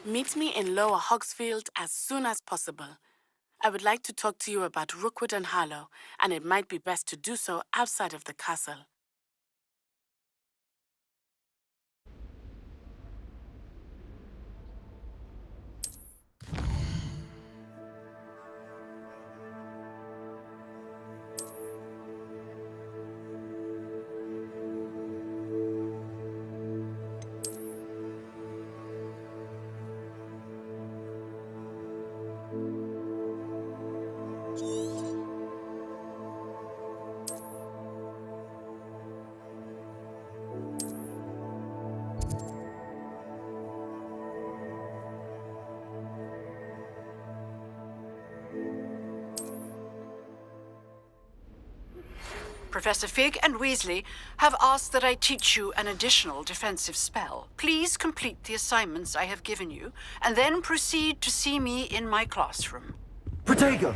Meet me in Lower Hogsfield as soon as possible. I would like to talk to you about Rookwood and Harlow, and it might be best to do so outside of the castle. Professor Fig and Weasley have asked that I teach you an additional defensive spell. Please complete the assignments I have given you, and then proceed to see me in my classroom. Protego!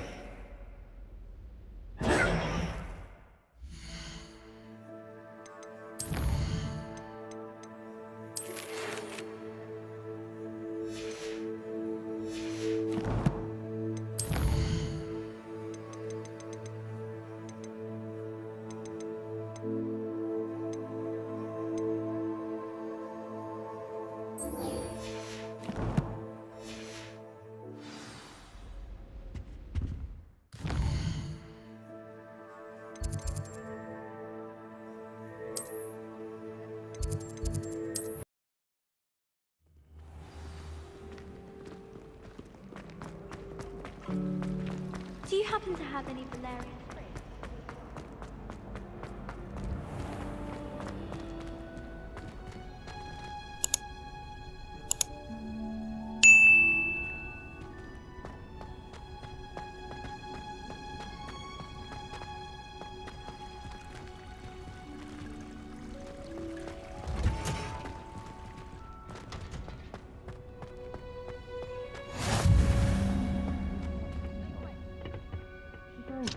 Do you happen to have any Valerian fruit?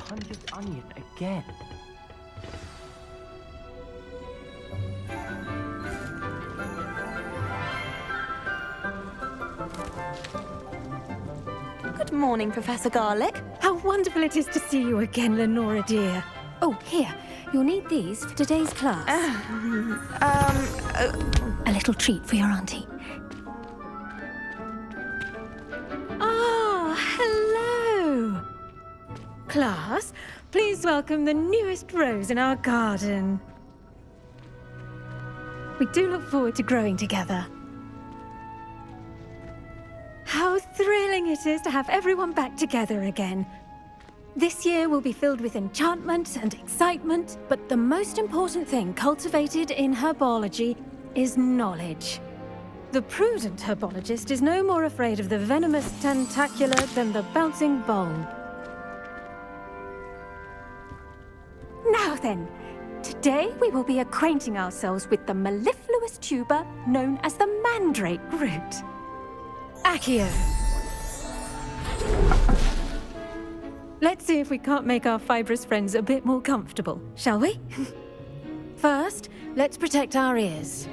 Punches onion again. Good morning, Professor Garlick. How wonderful it is to see you again, Lenora dear. Oh, here. You'll need these for today's class. A little treat for your auntie. Ah, hello. Class, please welcome the newest rose in our garden. We do look forward to growing together. How thrilling it is to have everyone back together again. This year will be filled with enchantment and excitement, but the most important thing cultivated in herbology is knowledge. The prudent herbologist is no more afraid of the venomous tentacula than the bouncing bulb. Now then, today we will be acquainting ourselves with the mellifluous tuber known as the mandrake root. Accio. Let's see if we can't make our fibrous friends a bit more comfortable, shall we? First, let's protect our ears.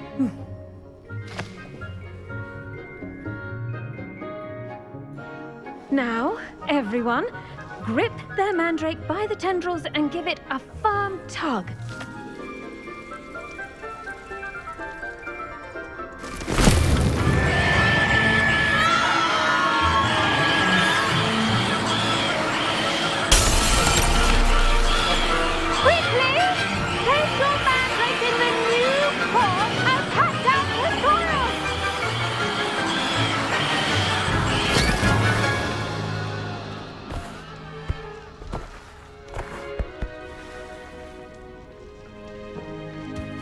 Now, everyone, grip their mandrake by the tendrils and give it a firm tug. Quickly! Place your mandrake in the new form and cut down the soil!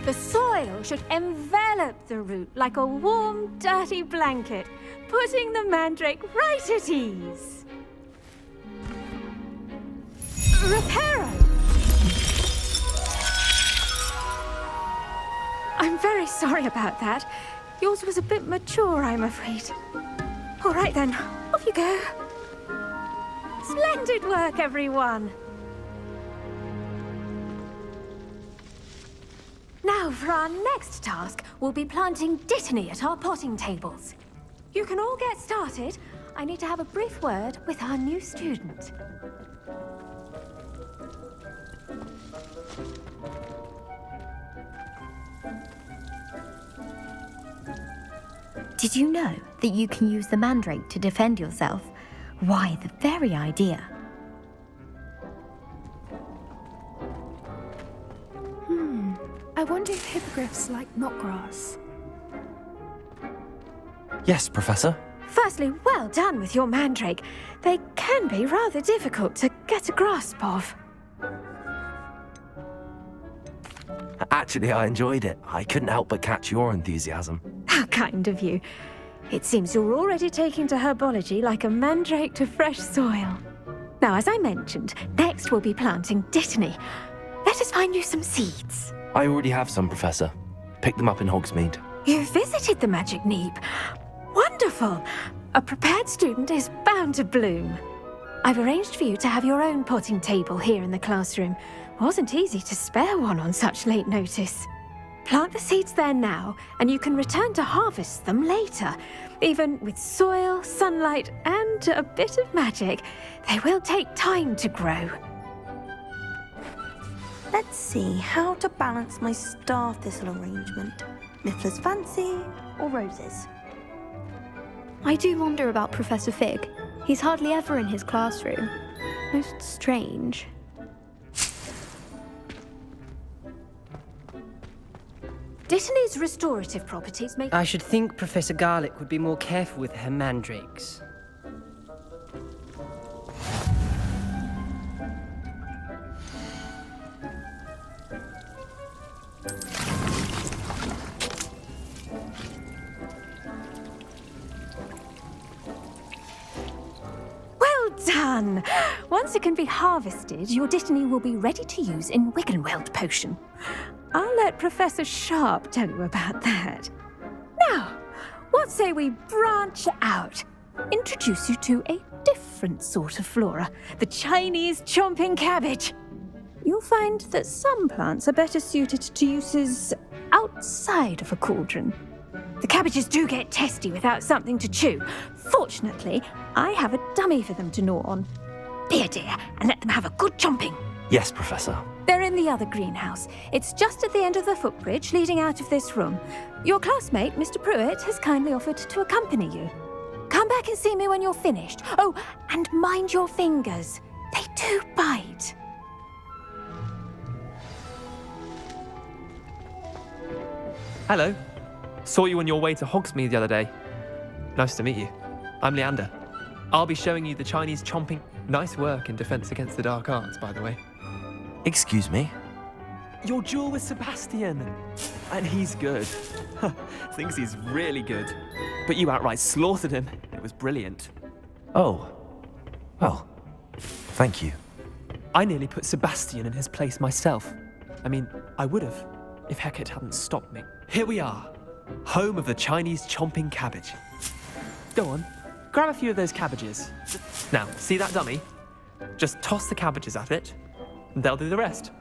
The soil should envelop the root like a warm, dirty blanket, putting the mandrake right at ease. Reparo! I'm very sorry about that. Yours was a bit mature, I'm afraid. All right then, off you go. Splendid work, everyone. Now, for our next task, we'll be planting dittany at our potting tables. You can all get started. I need to have a brief word with our new student. Did you know that you can use the mandrake to defend yourself? Why, the very idea. I wonder if hippogriffs like knotgrass. Yes, Professor. Firstly, well done with your mandrake. They can be rather difficult to get a grasp of. Actually, I enjoyed it. I couldn't help but catch your enthusiasm. How kind of you. It seems you're already taking to herbology like a mandrake to fresh soil. Now, as I mentioned, next we'll be planting dittany. Let us find you some seeds. I already have some, Professor. Picked them up in Hogsmeade. You visited the Magic Neep. Wonderful! A prepared student is bound to bloom. I've arranged for you to have your own potting table here in the classroom. Wasn't easy to spare one on such late notice. Plant the seeds there now, and you can return to harvest them later. Even with soil, sunlight, and a bit of magic, they will take time to grow. Let's see how to balance my star thistle arrangement. Miffler's fancy or roses? I do wonder about Professor Fig. He's hardly ever in his classroom. Most strange. Dittany's restorative properties make... I should think Professor Garlick would be more careful with her mandrakes. Well done! Once it can be harvested, your dittany will be ready to use in Wiggenweld potion. I'll let Professor Sharp tell you about that. Now, what say we branch out? Introduce you to a different sort of flora, the Chinese chomping cabbage. You'll find that some plants are better suited to uses outside of a cauldron. The cabbages do get testy without something to chew. Fortunately, I have a dummy for them to gnaw on. Be a dear and let them have a good chomping. Yes, Professor. They're in the other greenhouse. It's just at the end of the footbridge leading out of this room. Your classmate, Mr. Pruitt, has kindly offered to accompany you. Come back and see me when you're finished. Oh, and mind your fingers. They do bite. Hello. Saw you on your way to Hogsmeade the other day. Nice to meet you. I'm Leander. I'll be showing you the Chinese chomping... Nice work in Defense Against the Dark Arts, by the way. Excuse me? Your duel with Sebastian. And he's good. Thinks he's really good. But you outright slaughtered him. It was brilliant. Oh. Well, thank you. I nearly put Sebastian in his place myself. I mean, I would have, if Hecate hadn't stopped me. Here we are. Home of the Chinese chomping cabbage. Go on. Grab a few of those cabbages. Now, see that dummy? Just toss the cabbages at it, and they'll do the rest.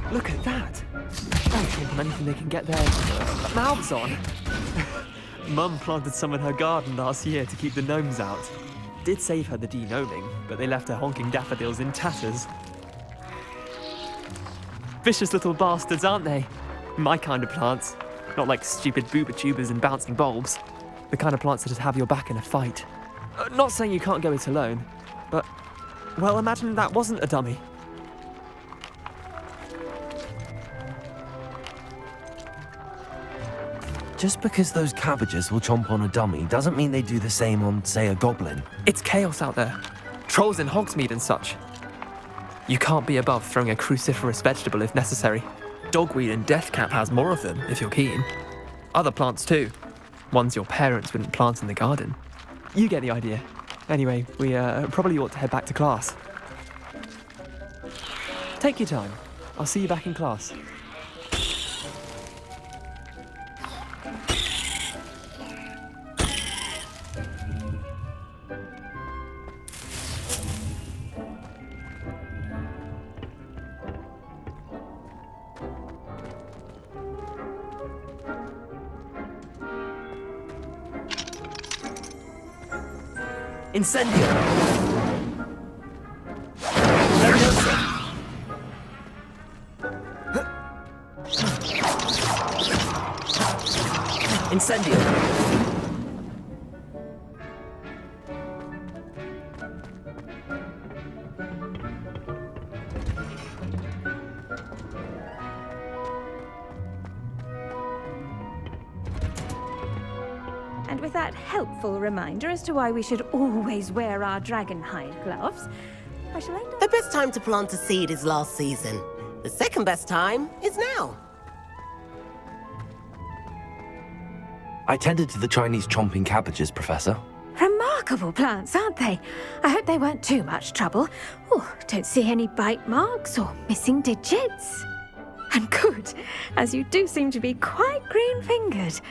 Look at that! Don't give them anything they can get their mouths on. Mum planted some in her garden last year to keep the gnomes out. Did save her the de-gnoming, but they left her honking daffodils in tatters. Vicious little bastards, aren't they? My kind of plants. Not like stupid booba tubers and bouncing bulbs. The kind of plants that just have your back in a fight. Not saying you can't go it alone, but... Well, imagine that wasn't a dummy. Just because those cabbages will chomp on a dummy doesn't mean they do the same on, say, a goblin. It's chaos out there. Trolls in Hogsmeade and such. You can't be above throwing a cruciferous vegetable if necessary. Dogweed and deathcap has more of them, if you're keen. Other plants too. Ones your parents wouldn't plant in the garden. You get the idea. Anyway, we probably ought to head back to class. Take your time. I'll see you back in class. Incendio! Leviosa! Incendio! And with that helpful reminder as to why we should always wear our dragon hide gloves, I shall end up... The best time to plant a seed is last season. The second best time is now. I tended to the Chinese chomping cabbages, Professor. Remarkable plants, aren't they? I hope they weren't too much trouble. Oh, don't see any bite marks or missing digits. And good, as you do seem to be quite green-fingered.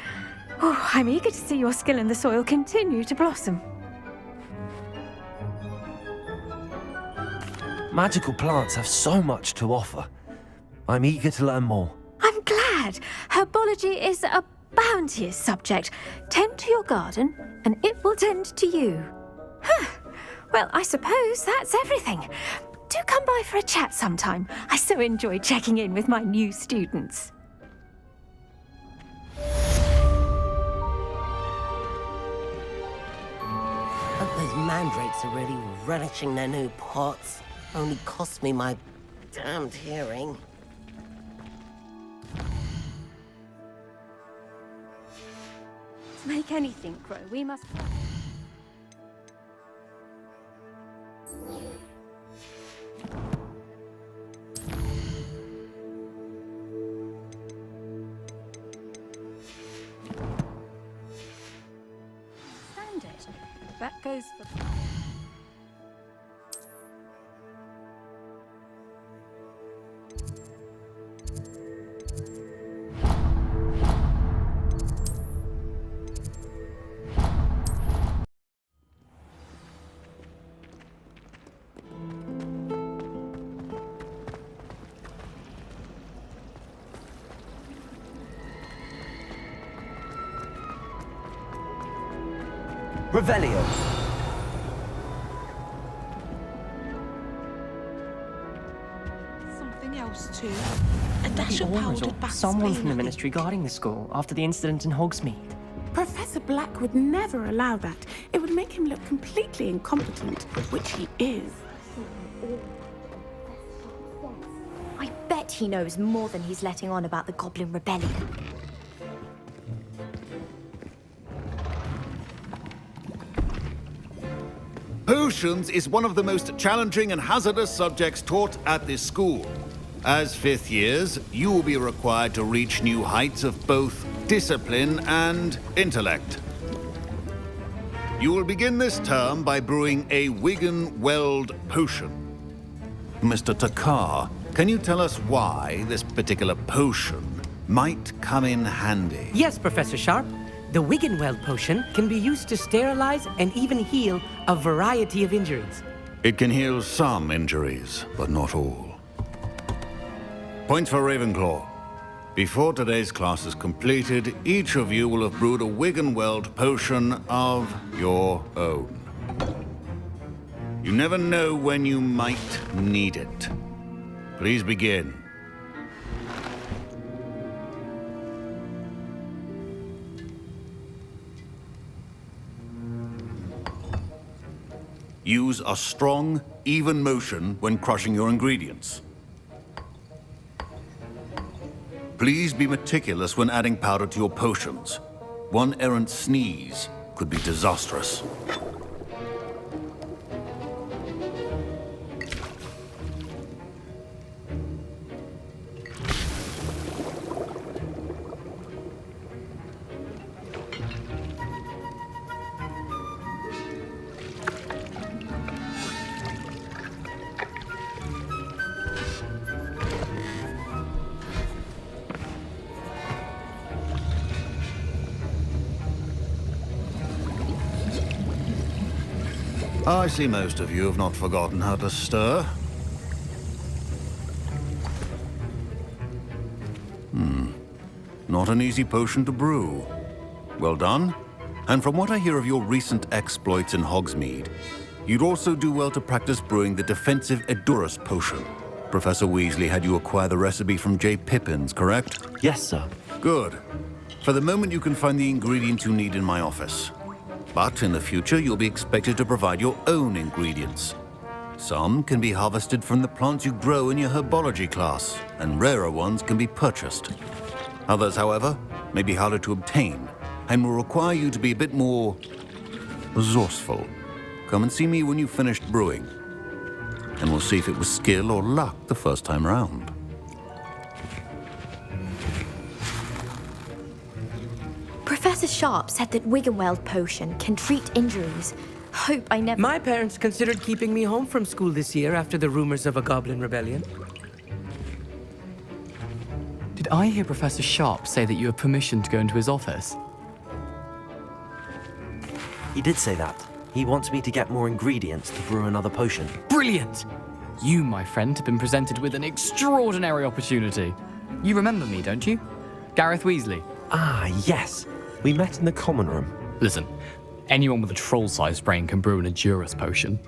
Oh, I'm eager to see your skill in the soil continue to blossom. Magical plants have so much to offer. I'm eager to learn more. I'm glad. Herbology is a bounteous subject. Tend to your garden, and it will tend to you. Huh. Well, I suppose that's everything. Do come by for a chat sometime. I so enjoy checking in with my new students. Hope those mandrakes are really relishing their new pots. Only cost me my damned hearing. To make anything grow, we must... Standard. That goes for... Revelio! Something else too. A dash of powdered bat Someone spray from the nothing. ministry guarding the school after the incident in Hogsmeade. Professor Black would never allow that. It would make him look completely incompetent, which he is. I bet he knows more than he's letting on about the Goblin Rebellion. Potions is one of the most challenging and hazardous subjects taught at this school. As fifth years, you will be required to reach new heights of both discipline and intellect. You will begin this term by brewing a Wigan Weld potion. Mr. Takar, can you tell us why this particular potion might come in handy? Yes, Professor Sharp. The Wiggenweld potion can be used to sterilize and even heal a variety of injuries. It can heal some injuries, but not all. Points for Ravenclaw. Before today's class is completed, each of you will have brewed a Wiggenweld potion of your own. You never know when you might need it. Please begin. Use a strong, even motion when crushing your ingredients. Please be meticulous when adding powder to your potions. One errant sneeze could be disastrous. I see most of you have not forgotten how to stir. Not an easy potion to brew. Well done. And from what I hear of your recent exploits in Hogsmeade, you'd also do well to practice brewing the defensive Edurus potion. Professor Weasley had you acquire the recipe from J. Pippins, correct? Yes, sir. Good. For the moment, you can find the ingredients you need in my office. But in the future, you'll be expected to provide your own ingredients. Some can be harvested from the plants you grow in your herbology class, and rarer ones can be purchased. Others, however, may be harder to obtain, and will require you to be a bit more resourceful. Come and see me when you've finished brewing, and we'll see if it was skill or luck the first time round. Professor Sharp said that Wiggenweld potion can treat injuries. Hope I never... My parents considered keeping me home from school this year after the rumors of a goblin rebellion. Did I hear Professor Sharp say that you have permission to go into his office? He did say that. He wants me to get more ingredients to brew another potion. Brilliant! You, my friend, have been presented with an extraordinary opportunity. You remember me, don't you? Gareth Weasley. Ah, yes. We met in the common room. Listen, anyone with a troll-sized brain can brew an Edurus potion.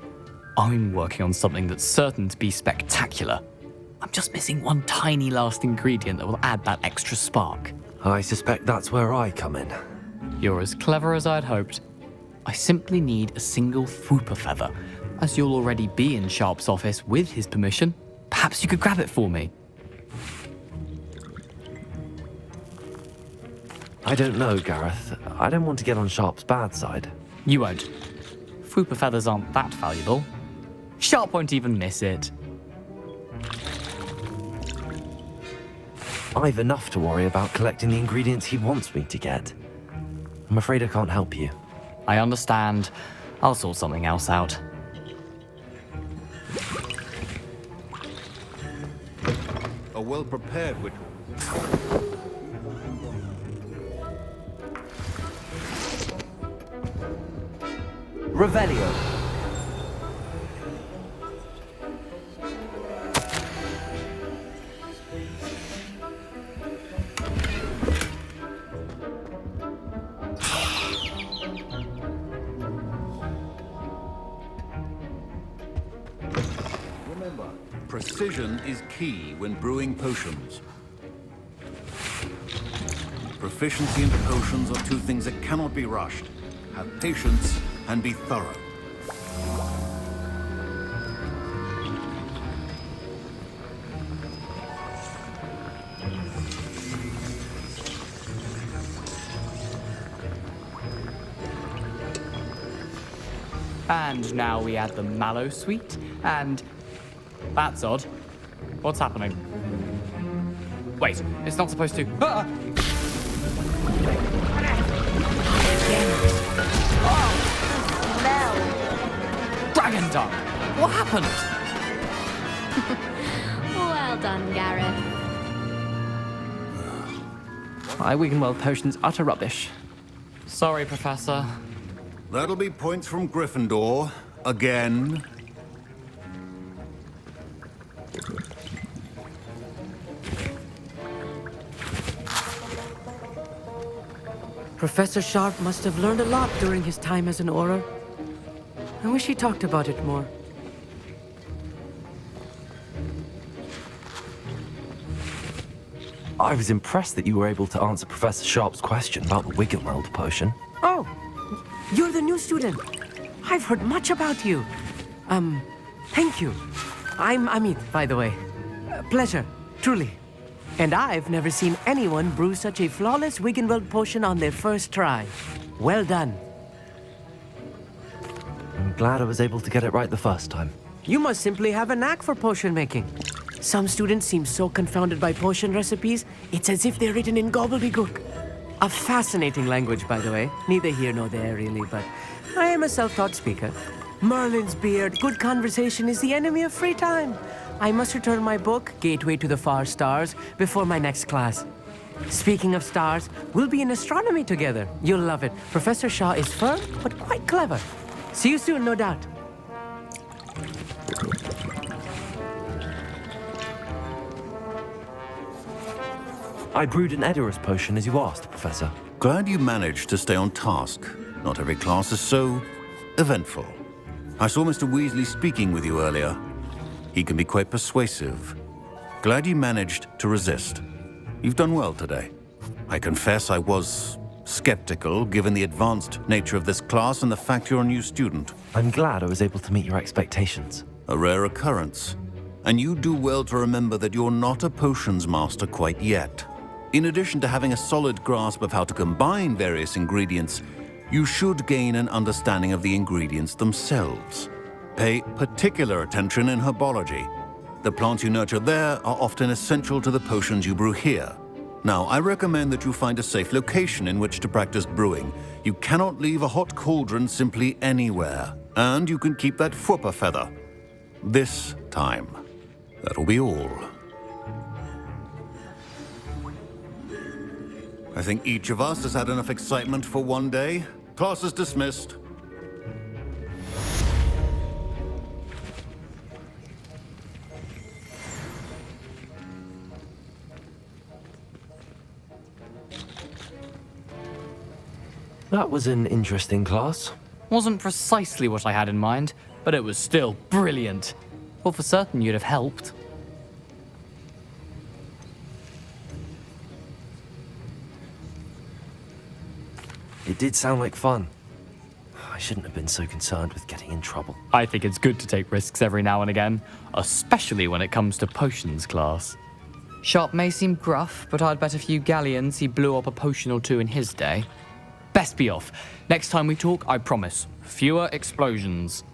I'm working on something that's certain to be spectacular. I'm just missing one tiny last ingredient that will add that extra spark. I suspect that's where I come in. You're as clever as I'd hoped. I simply need a single Fwooper feather. As you'll already be in Sharp's office with his permission, perhaps you could grab it for me. I don't know, Gareth. I don't want to get on Sharp's bad side. You won't. Fwooper feathers aren't that valuable. Sharp won't even miss it. I've enough to worry about collecting the ingredients he wants me to get. I'm afraid I can't help you. I understand. I'll sort something else out. A well-prepared witch. Revelio. Remember, precision is key when brewing potions. Proficiency in potions are two things that cannot be rushed. Have patience and be thorough. And now we add the mallow sweet, and... That's odd. What's happening? Wait, it's not supposed to... Ah! Dragon Dung! What happened? Well done, Gareth. My Wiggenweld potion's utter rubbish. Sorry, Professor. That'll be points from Gryffindor. Again. Professor Sharp must have learned a lot during his time as an Auror. I wish he talked about it more. I was impressed that you were able to answer Professor Sharp's question about the Wiggenweld potion. Oh, you're the new student. I've heard much about you. Thank you. I'm Amit, by the way. Pleasure, truly. And I've never seen anyone brew such a flawless Wiggenweld potion on their first try. Well done. I'm glad I was able to get it right the first time. You must simply have a knack for potion making. Some students seem so confounded by potion recipes, it's as if they're written in gobbledygook. A fascinating language, by the way. Neither here nor there, really, but I am a self-taught speaker. Merlin's beard, good conversation is the enemy of free time. I must return my book, Gateway to the Far Stars, before my next class. Speaking of stars, we'll be in astronomy together. You'll love it. Professor Shaw is firm, but quite clever. See you soon, no doubt. I brewed an Edorus potion as you asked, Professor. Glad you managed to stay on task. Not every class is so eventful. I saw Mr. Weasley speaking with you earlier. He can be quite persuasive. Glad you managed to resist. You've done well today. I confess I was skeptical, given the advanced nature of this class and the fact you're a new student. I'm glad I was able to meet your expectations. A rare occurrence. And you do well to remember that you're not a potions master quite yet. In addition to having a solid grasp of how to combine various ingredients, you should gain an understanding of the ingredients themselves. Pay particular attention in herbology. The plants you nurture there are often essential to the potions you brew here. Now, I recommend that you find a safe location in which to practice brewing. You cannot leave a hot cauldron simply anywhere. And you can keep that Fwooper feather. This time. That'll be all. I think each of us has had enough excitement for one day. Class is dismissed. That was an interesting class. Wasn't precisely what I had in mind, but it was still brilliant. Thought for certain you'd have helped. It did sound like fun. I shouldn't have been so concerned with getting in trouble. I think it's good to take risks every now and again, especially when it comes to potions class. Sharp may seem gruff, but I'd bet a few galleons he blew up a potion or two in his day. Best be off. Next time we talk, I promise, fewer explosions.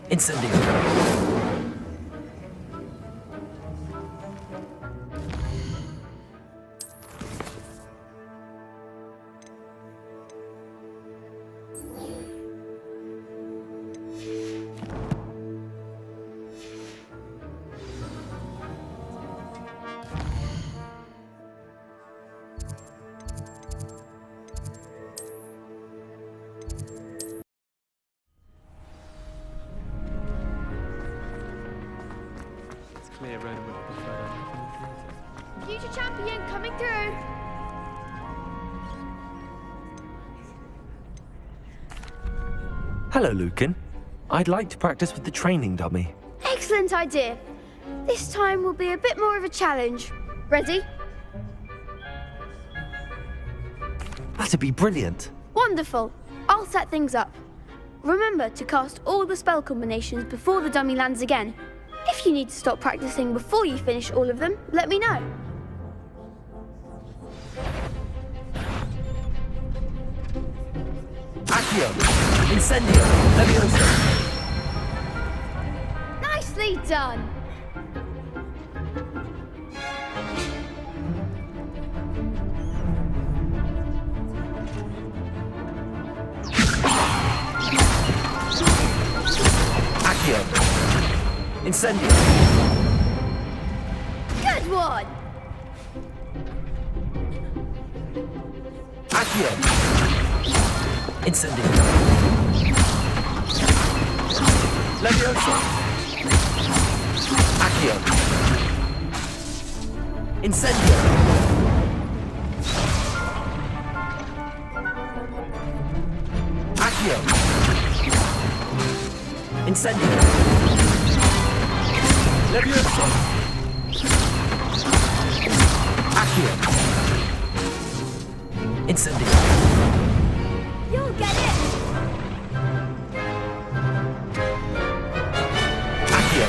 Incendio. Future champion coming through. Hello, Lucan. I'd like to practice with the training dummy. Excellent idea. This time will be a bit more of a challenge. Ready? That'd be brilliant. Wonderful. I'll set things up. Remember to cast all the spell combinations before the dummy lands again. If you need to stop practicing before you finish all of them, let me know. Accio! Incendio! Levioso! Nicely done! Accio! Incendio! Good one! Accio! Incendio! Levioso! Accio! Incendio! Accio! Incendio! Levioso! Accio! Incendio! You'll get it! Accio!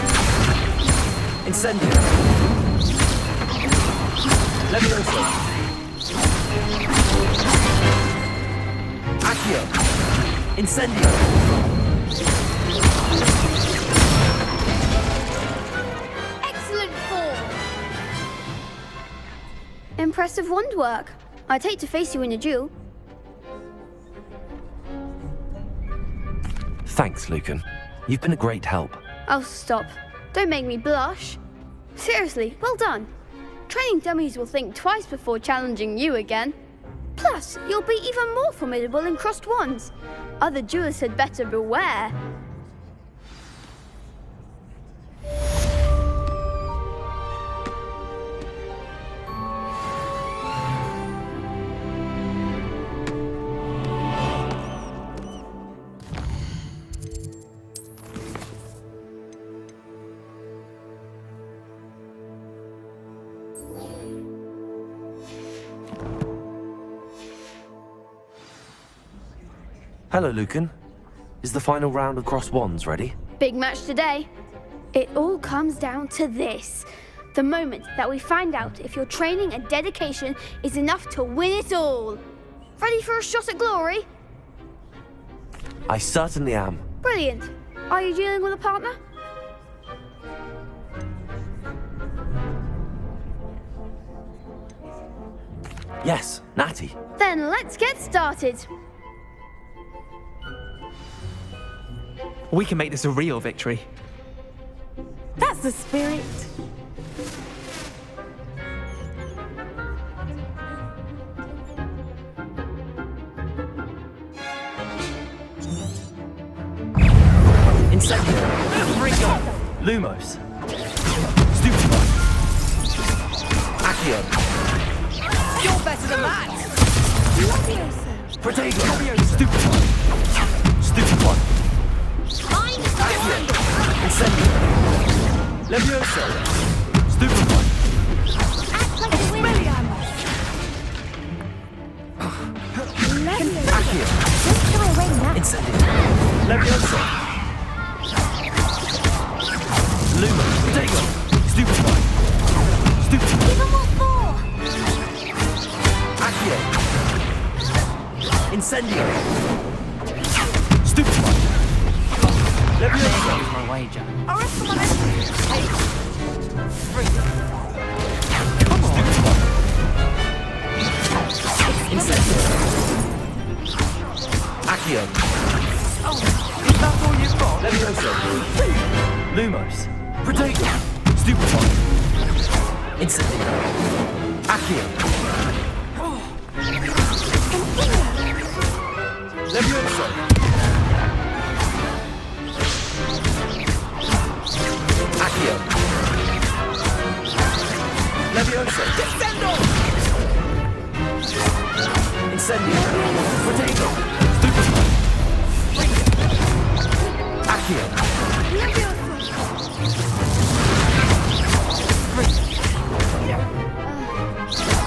Incendio! Levioso! Accio! Incendio! Excellent form! Impressive wand work. I'd hate to face you in a duel. Thanks, Lucan. You've been a great help. Oh, stop. Don't make me blush. Seriously, well done. Training dummies will think twice before challenging you again. Plus, you'll be even more formidable in crossed wands. Other duelists had better beware. Hello, Lucan. Is the final round of crossed wands ready? Big match today. It all comes down to this. The moment that we find out if your training and dedication is enough to win it all. Ready for a shot at glory? I certainly am. Brilliant. Are you dealing with a partner? Yes, Natty. Then let's get started. We can make this a real victory. That's the spirit. Incendio! Lumos! Stupefy! Accio! You're better than that! Protagonist! Stupefy! Stupefy! Accio! Incendio! Levioso! Stupefy! Accio! Incendio! Levioso! Luma! Protego! Stupefy! Stupefy! Give him what for! Accio! Incendio! Stupefy! Levioso! Use my wager. Arrest someone else. Hey. Come on! Incendio! Accio! Oh, is that all you've got? Levioso! Lumos! Protego! Stupefy! Incendio! Accio! Levioso! Accio! Levioso! Descendo! Incendio! Protego! Stupefy! Accio!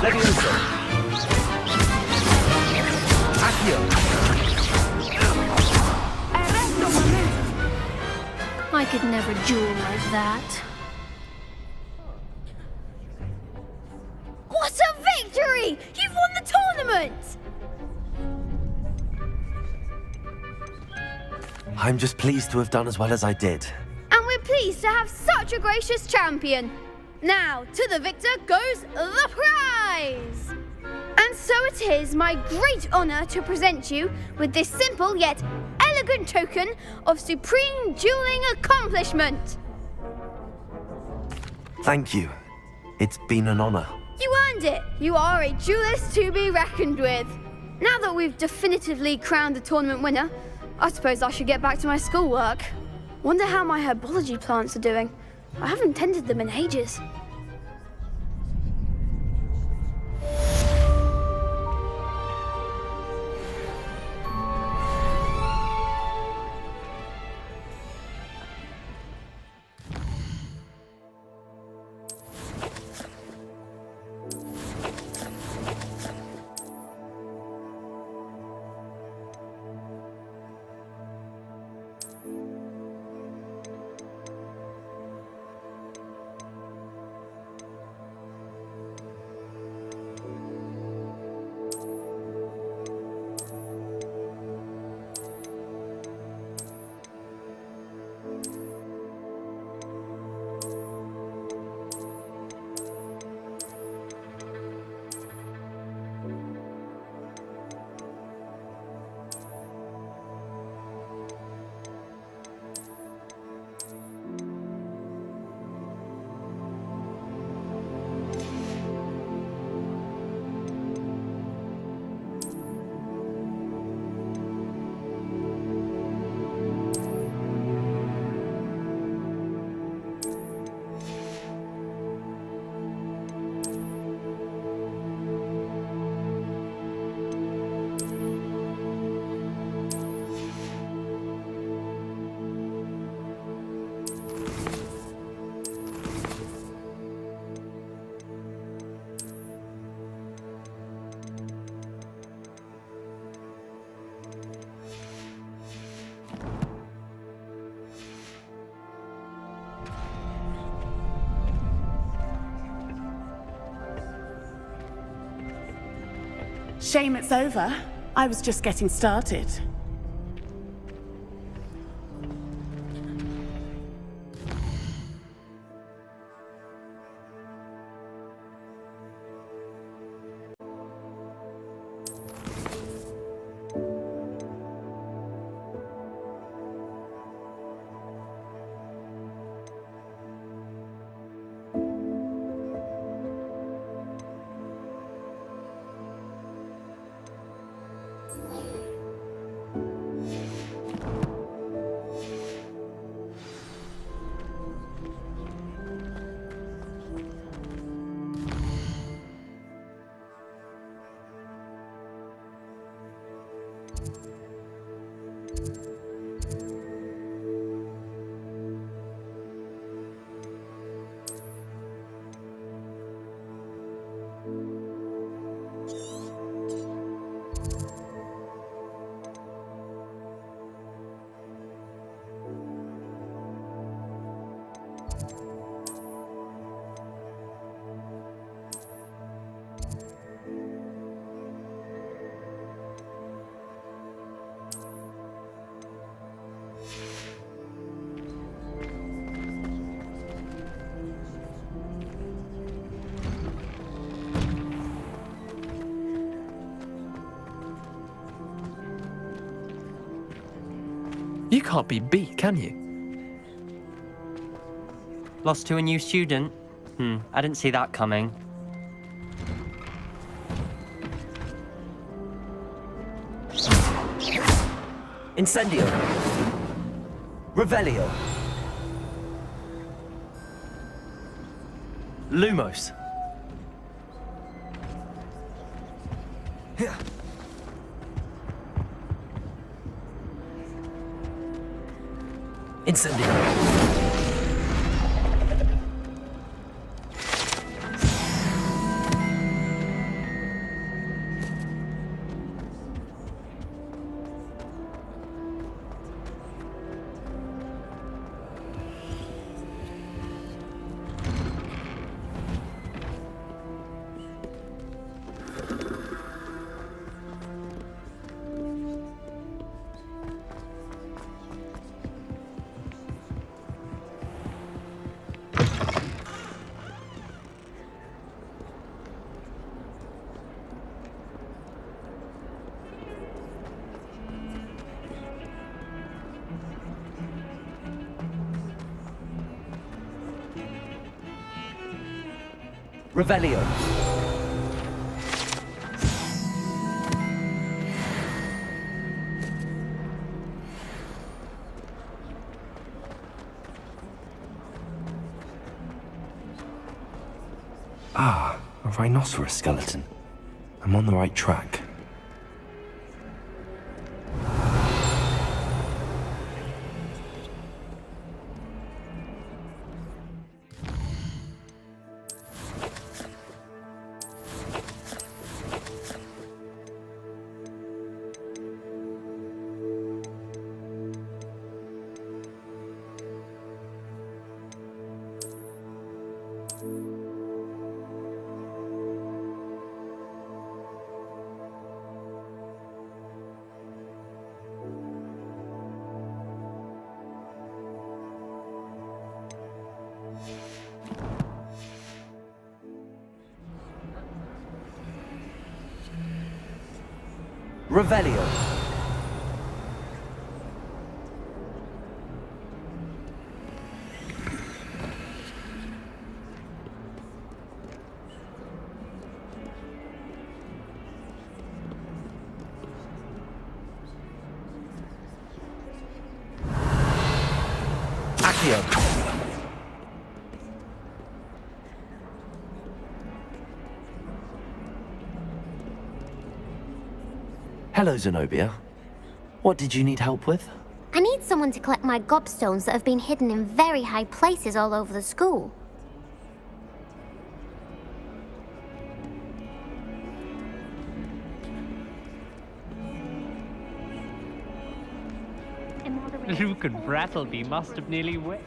Levioso! could never duel like that. What a victory! You've won the tournament! I'm just pleased to have done as well as I did. And we're pleased to have such a gracious champion. Now, to the victor goes the prize! And so it is my great honor to present you with this simple yet elegant token of supreme dueling accomplishment. Thank you. It's been an honor. You earned it. You are a duelist to be reckoned with. Now that we've definitively crowned the tournament winner, I suppose I should get back to my schoolwork. Wonder how my herbology plants are doing. I haven't tended them in ages. Shame it's over. I was just getting started. You can't be beat, can you? Lost to a new student? I didn't see that coming. Incendio. Revelio. Lumos. Incendio. Revelio. Ah, a rhinoceros skeleton. I'm on the right track. Revelio. Accio. Hello, Zenobia. What did you need help with? I need someone to collect my gobstones that have been hidden in very high places all over the school. Luke and Brattleby must have nearly wet.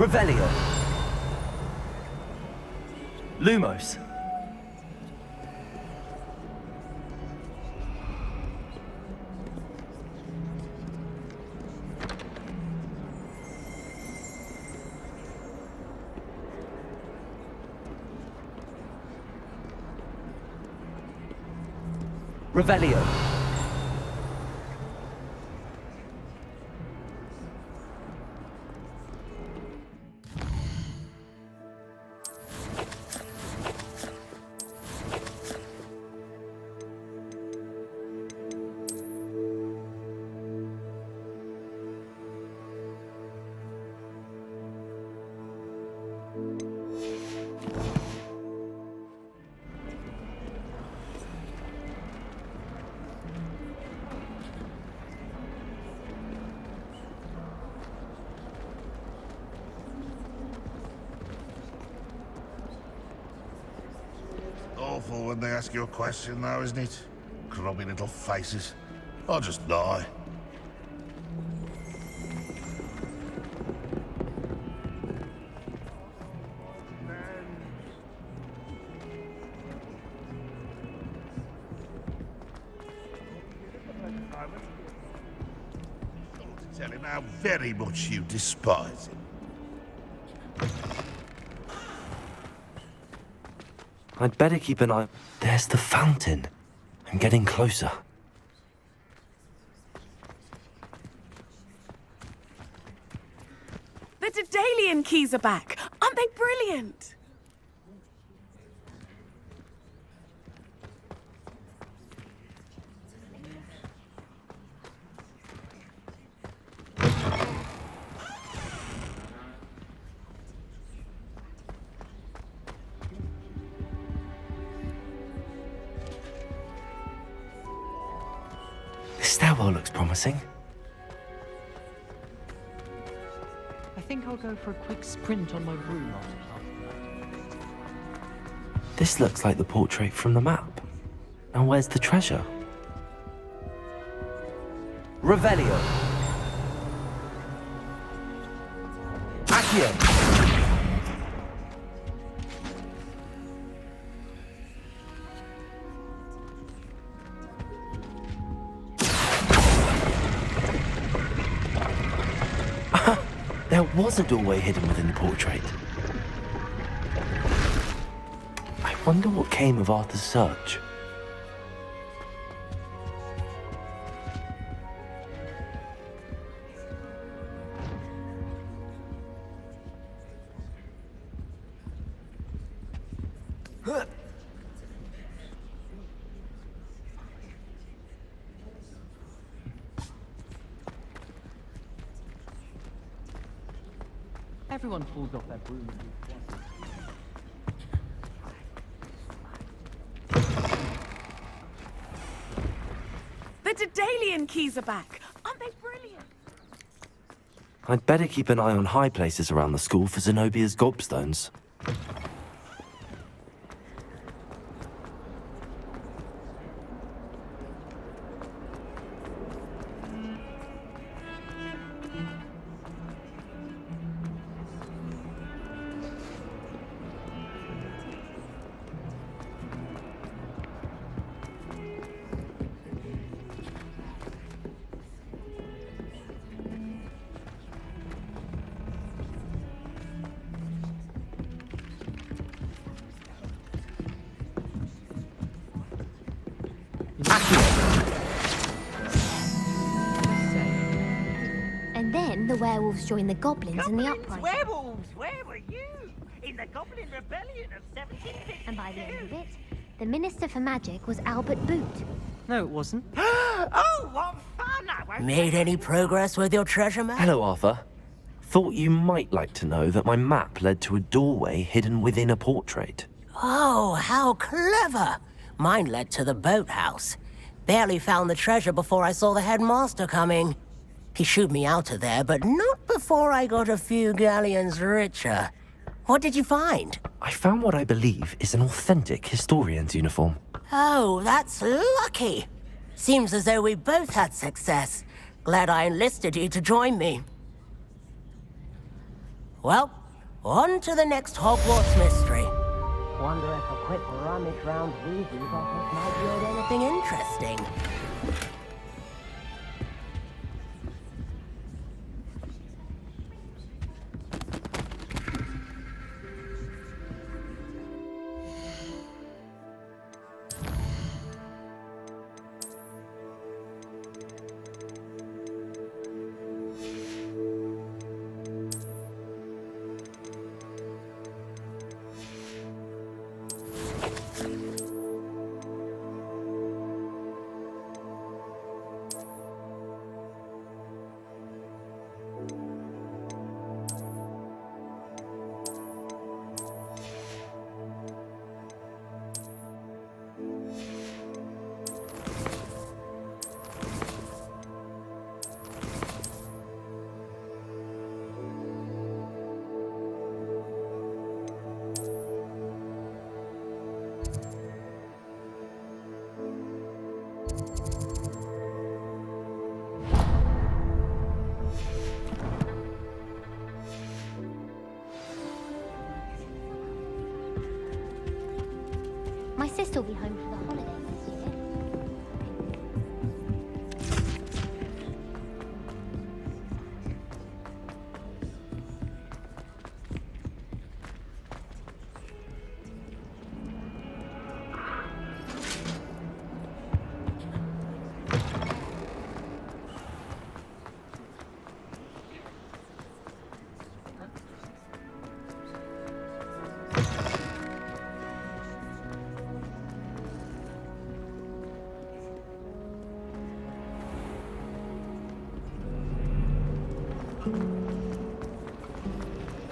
Revelio. Lumos. Revelio. Awful when they ask you a question now, isn't it? Grubby little faces. I'll just die. Tell him how very much you despise him. I'd better keep an eye. There's the fountain. I'm getting closer. The Daedalian keys are back. Aren't they brilliant? This stairwell looks promising. I think I'll go for a quick sprint on my broom after class. This looks like the portrait from the map. Now where's the treasure? Revelio. Accio. There was a doorway hidden within the portrait. I wonder what came of Arthur's search. Everyone falls off their broom. The Daedalian keys are back. Aren't they brilliant? I'd better keep an eye on high places around the school for Zenobia's gobstones. And then the werewolves joined the goblins in the uprising. Werewolves, where were you? In the Goblin Rebellion of 1752. And by the end of it, the Minister for Magic was Albert Boot. No, it wasn't. Oh, what fun! I won't Made any progress with your treasure map? Hello, Arthur. Thought you might like to know that my map led to a doorway hidden within a portrait. Oh, how clever! Mine led to the boathouse. Barely found the treasure before I saw the headmaster coming. He shooed me out of there, but not before I got a few galleons richer. What did you find? I found what I believe is an authentic historian's uniform. Oh, that's lucky. Seems as though we both had success. Glad I enlisted you to join me. Well, on to the next Hogwarts mystery. Wonder if a quick rummage round Weasley's office might yield anything interesting. My sister will be home for the holidays this year.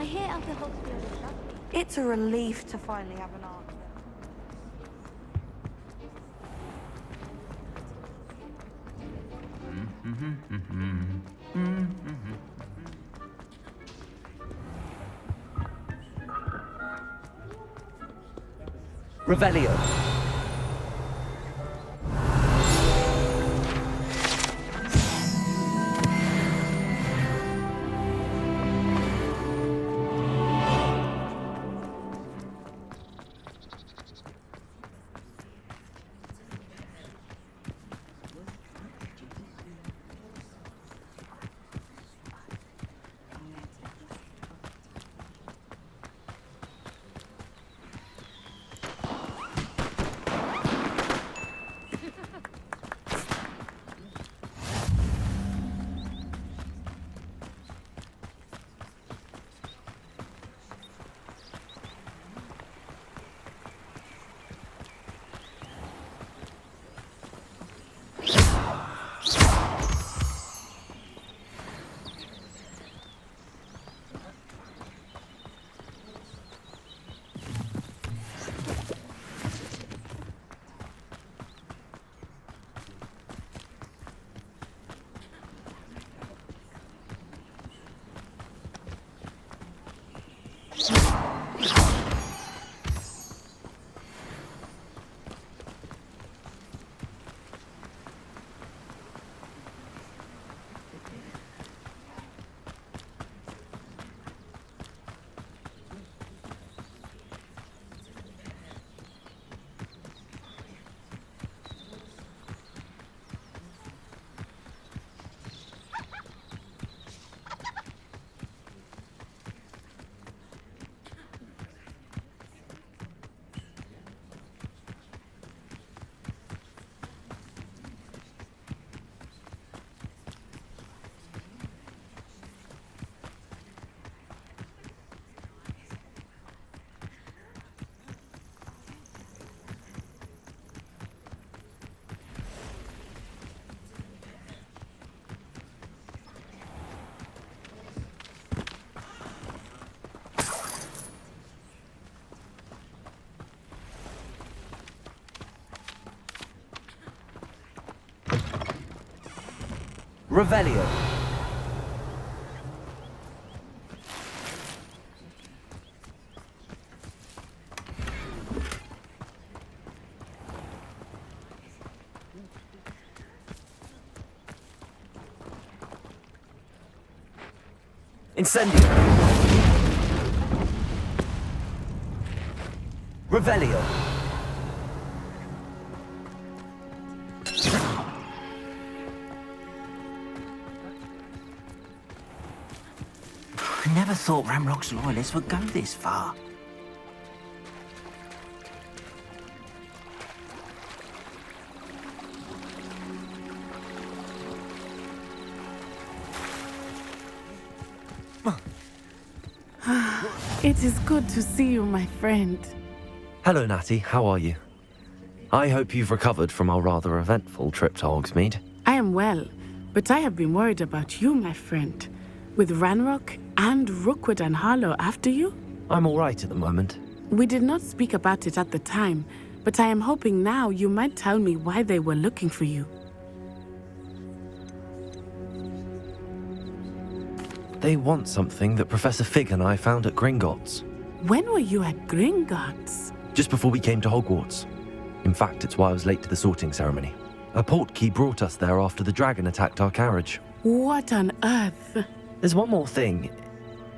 I hear Alpha Hogsfield is lovely. It's a relief to finally have an answer. Revelio. Revelio. Incendio. Revelio. I never thought Ramrock's loyalists would go this far. It is good to see you, my friend. Hello, Natty. How are you? I hope you've recovered from our rather eventful trip to Hogsmeade. I am well, but I have been worried about you, my friend. With Ranrock and Rookwood and Harlow after you? I'm all right at the moment. We did not speak about it at the time, but I am hoping now you might tell me why they were looking for you. They want something that Professor Fig and I found at Gringotts. When were you at Gringotts? Just before we came to Hogwarts. In fact, it's why I was late to the sorting ceremony. A portkey brought us there after the dragon attacked our carriage. What on earth? There's one more thing.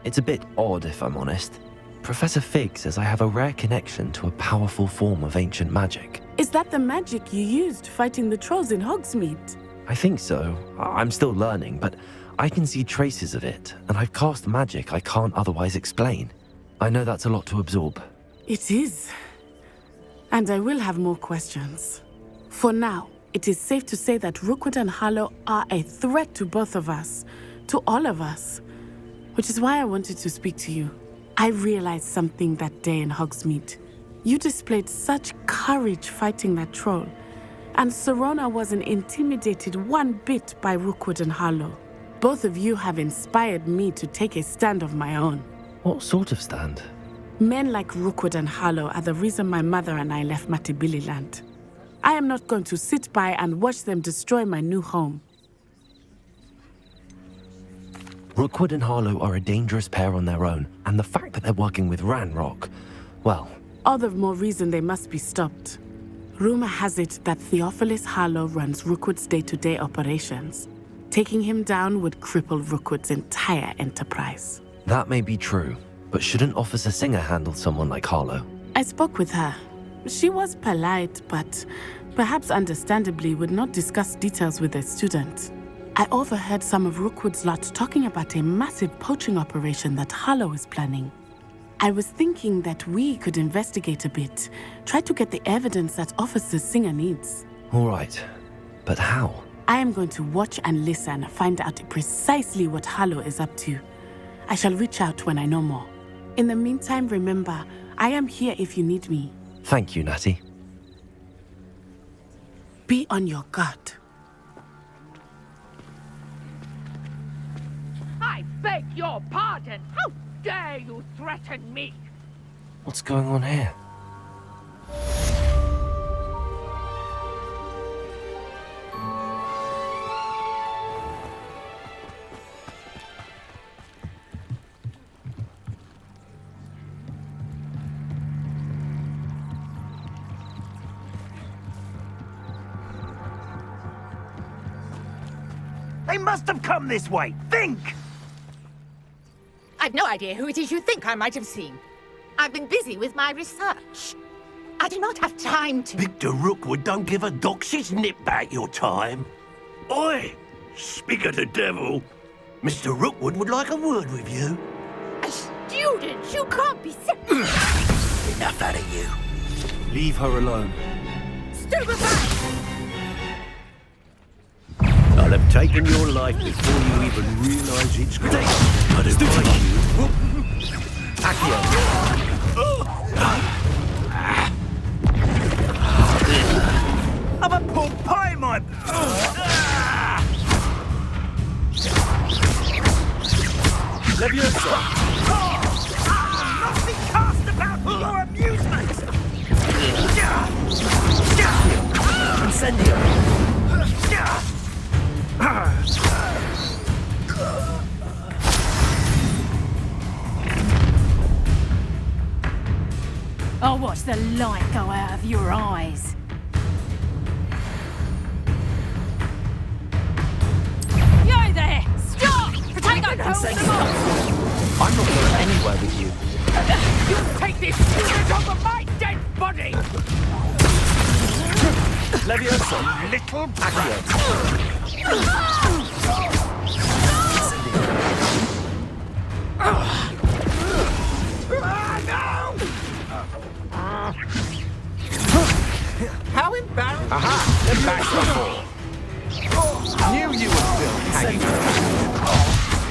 It's a bit odd, if I'm honest. Professor Fig says I have a rare connection to a powerful form of ancient magic. Is that the magic you used fighting the trolls in Hogsmeade? I think so. I'm still learning, but I can see traces of it, and I've cast magic I can't otherwise explain. I know that's a lot to absorb. It is. And I will have more questions. For now, it is safe to say that Rookwood and Harlow are a threat to both of us, to all of us. Which is why I wanted to speak to you. I realized something that day in Hogsmeade. You displayed such courage fighting that troll, and Serona wasn't intimidated one bit by Rookwood and Harlow. Both of you have inspired me to take a stand of my own. What sort of stand? Men like Rookwood and Harlow are the reason my mother and I left Matabeleland. I am not going to sit by and watch them destroy my new home. Rookwood and Harlow are a dangerous pair on their own, and the fact that they're working with Ranrock, well... All the more reason they must be stopped. Rumor has it that Theophilus Harlow runs Rookwood's day-to-day operations. Taking him down would cripple Rookwood's entire enterprise. That may be true, but shouldn't Officer Singer handle someone like Harlow? I spoke with her. She was polite, but perhaps understandably would not discuss details with a student. I overheard some of Rookwood's lot talking about a massive poaching operation that Harlow is planning. I was thinking that we could investigate a bit, try to get the evidence that Officer Singer needs. All right, but how? I am going to watch and listen, find out precisely what Harlow is up to. I shall reach out when I know more. In the meantime, remember, I am here if you need me. Thank you, Natty. Be on your guard. I beg your pardon. How dare you threaten me? What's going on here? They must have come this way. Think! I've no idea who it is you think I might have seen. I've been busy with my research. I do not have time to... Victor Rookwood don't give a doxy's nip back your time. Oi! Speak of the devil. Mr. Rookwood would like a word with you. A student? You can't be serious. Enough out of you. Leave her alone. Stupefy! I'll have taken your life before you even realise it's gone. I'd advise you... I'm a pork pie, my... Leviosa! Must be cast about for your amusement! Incendio! I'll watch the light go out of your eyes. You there! Stop! Protagonist! I'm not going anywhere with you. You take this spirit off of my dead body! Leviosa! Little How embarrassing! Aha! Embarks before. Knew you were still hanging.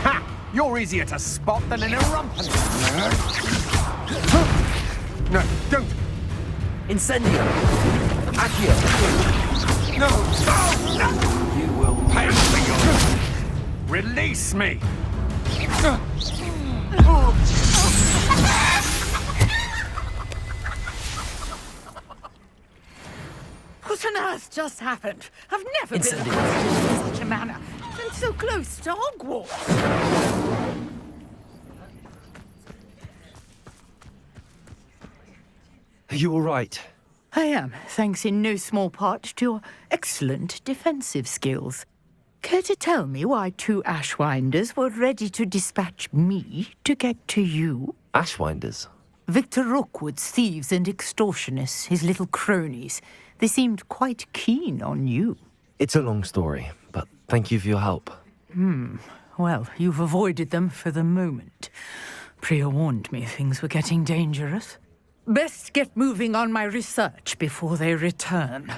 Ha! You're easier to spot than an irrumpent. No, don't. Incendio! Accio! No! No! You will pay for your... Release me! What on earth just happened? I've never been in such a manner. And so close to Hogwarts. Are you all right? I am, thanks in no small part to your excellent defensive skills. Care to tell me why 2 Ashwinders were ready to dispatch me to get to you? Ashwinders? Victor Rookwood's thieves and extortionists, his little cronies. They seemed quite keen on you. It's a long story, but thank you for your help. Well, you've avoided them for the moment. Priya warned me things were getting dangerous. Best get moving on my research before they return.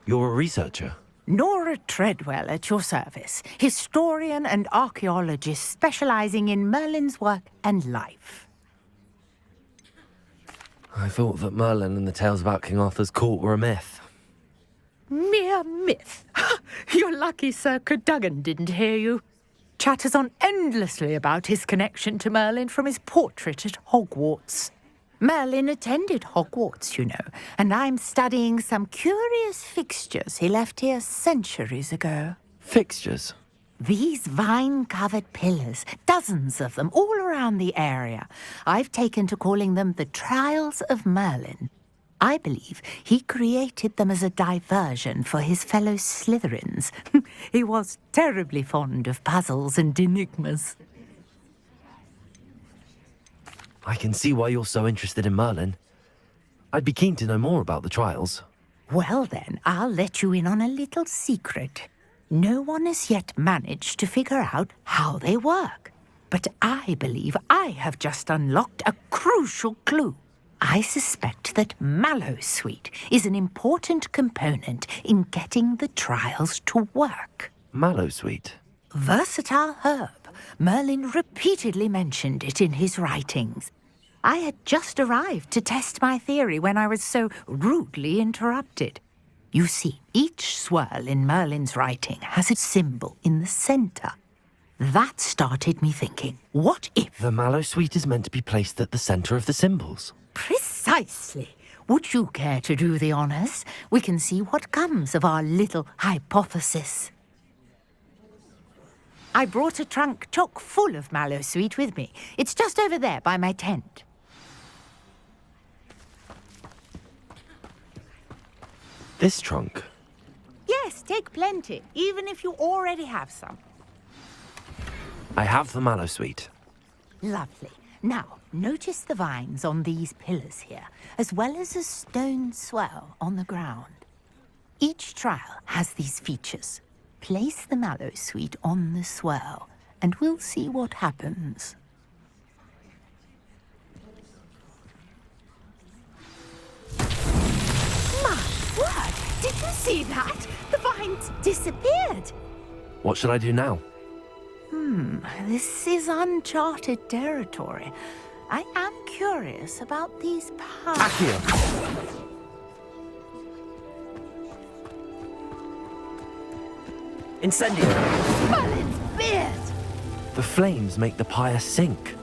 You're a researcher? Nora Treadwell at your service. Historian and archaeologist specializing in Merlin's work and life. I thought that Merlin and the tales about King Arthur's court were a myth. Mere myth. You're lucky Sir Cadogan didn't hear you. Chatters on endlessly about his connection to Merlin from his portrait at Hogwarts. Merlin attended Hogwarts, you know, and I'm studying some curious fixtures he left here centuries ago. Fixtures? These vine-covered pillars, dozens of them, all around the area. I've taken to calling them the Trials of Merlin. I believe he created them as a diversion for his fellow Slytherins. He was terribly fond of puzzles and enigmas. I can see why you're so interested in Merlin. I'd be keen to know more about the trials. Well then, I'll let you in on a little secret. No one has yet managed to figure out how they work. But I believe I have just unlocked a crucial clue. I suspect that Mallowsweet is an important component in getting the trials to work. Mallowsweet? Versatile herb. Merlin repeatedly mentioned it in his writings. I had just arrived to test my theory when I was so rudely interrupted. You see, each swirl in Merlin's writing has a symbol in the center. That started me thinking, what if... The Mallowsweet is meant to be placed at the center of the symbols. Precisely. Would you care to do the honors? We can see what comes of our little hypothesis. I brought a trunk chock full of Mallowsweet with me. It's just over there by my tent. This trunk? Yes, take plenty, even if you already have some. I have the Mallowsweet. Lovely. Now, notice the vines on these pillars here, as well as a stone swell on the ground. Each trial has these features. Place the Mallowsweet on the swell, and we'll see what happens. My word! Did you see that? The vines disappeared! What should I do now? This is uncharted territory. I am curious about these powers. Accio! Incendio! Merlin's beard! The flames make the pyre sink.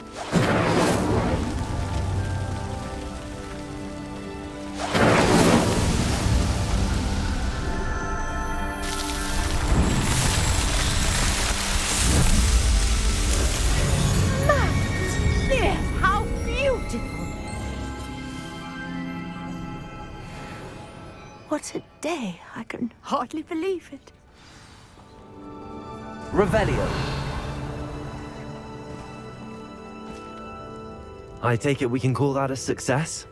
day. I can hardly believe it. Revelio. I take it we can call that a success?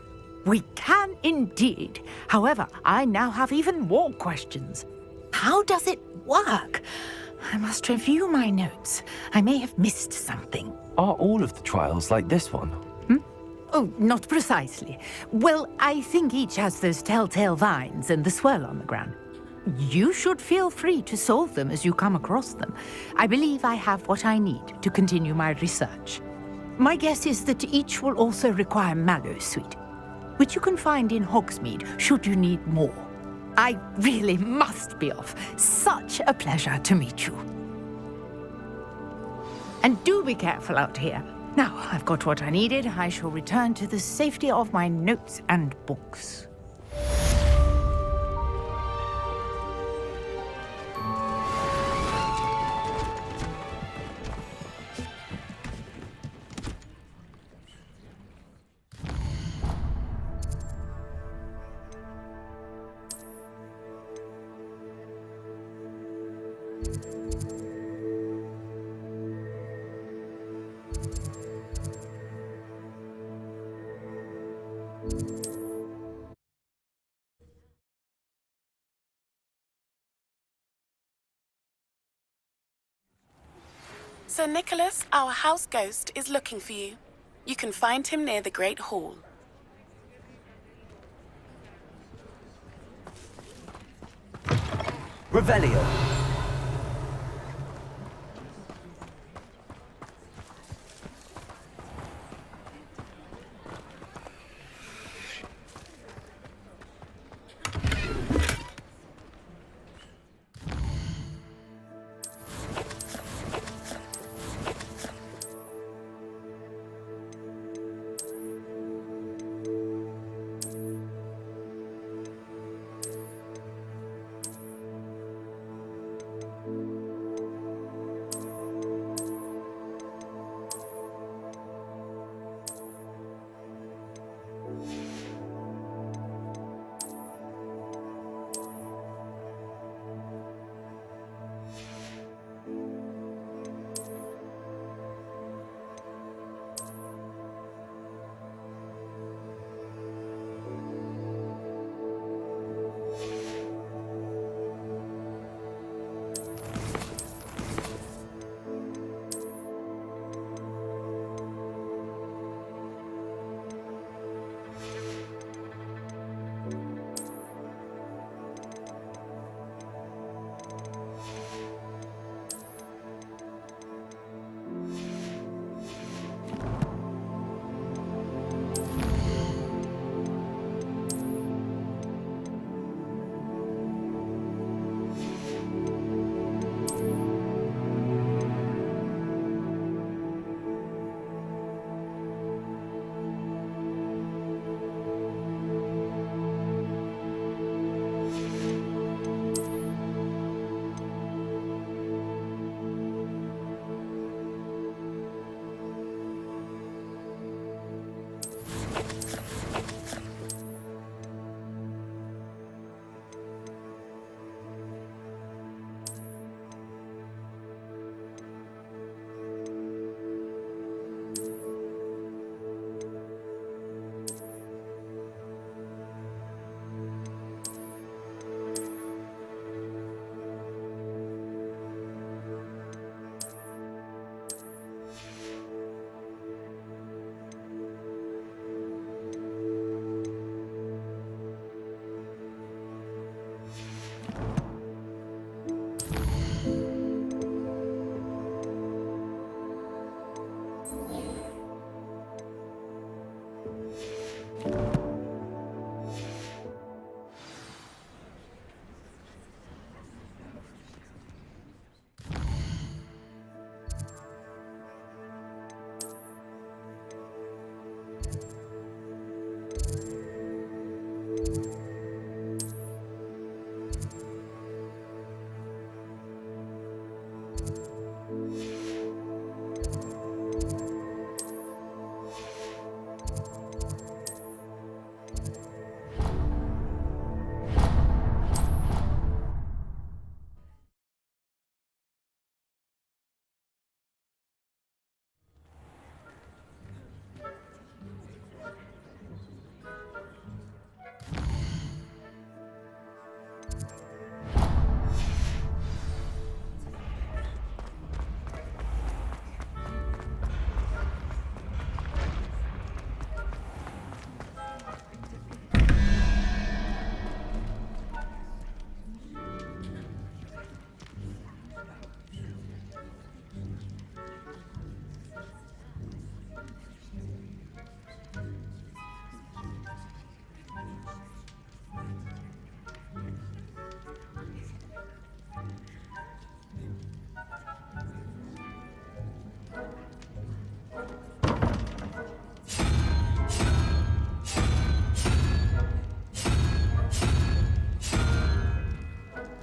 We can indeed. However, I now have even more questions. How does it work? I must review my notes. I may have missed something. Are all of the trials like this one? Oh, not precisely. Well, I think each has those telltale vines and the swirl on the ground. You should feel free to solve them as you come across them. I believe I have what I need to continue my research. My guess is that each will also require mallow sweet, which you can find in Hogsmeade should you need more. I really must be off. Such a pleasure to meet you. And do be careful out here. Now, I've got what I needed. I shall return to the safety of my notes and books. Sir Nicholas, our house ghost, is looking for you. You can find him near the Great Hall. Revelio.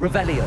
Revelio.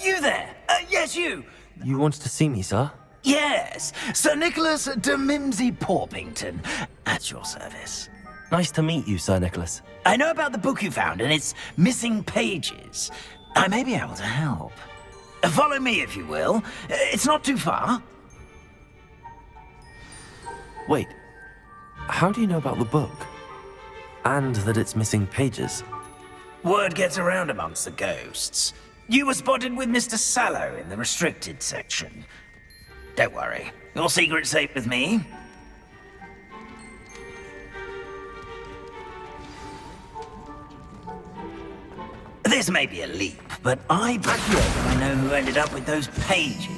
You there? Yes, you. You wanted to see me, sir? Yes, Sir Nicholas de Mimsy Porpington, at your service. Nice to meet you, Sir Nicholas. I know about the book you found and its missing pages. I may be able to help. Follow me, if you will. It's not too far. Wait, how do you know about the book? And that it's missing pages? Word gets around amongst the ghosts. You were spotted with Mr. Sallow in the restricted section. Don't worry, your secret's safe with me. This may be a leap, but I bet you I know who ended up with those pages.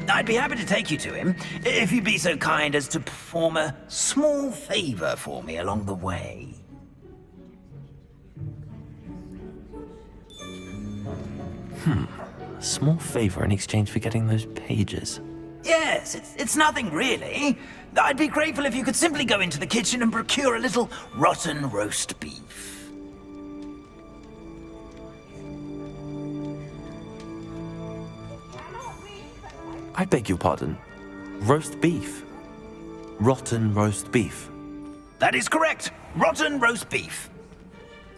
I'd be happy to take you to him, if you'd be so kind as to perform a small favor for me along the way. A small favor in exchange for getting those pages. Yes, it's nothing really. I'd be grateful if you could simply go into the kitchen and procure a little rotten roast beef. I beg your pardon. Roast beef. Rotten roast beef. That is correct. Rotten roast beef.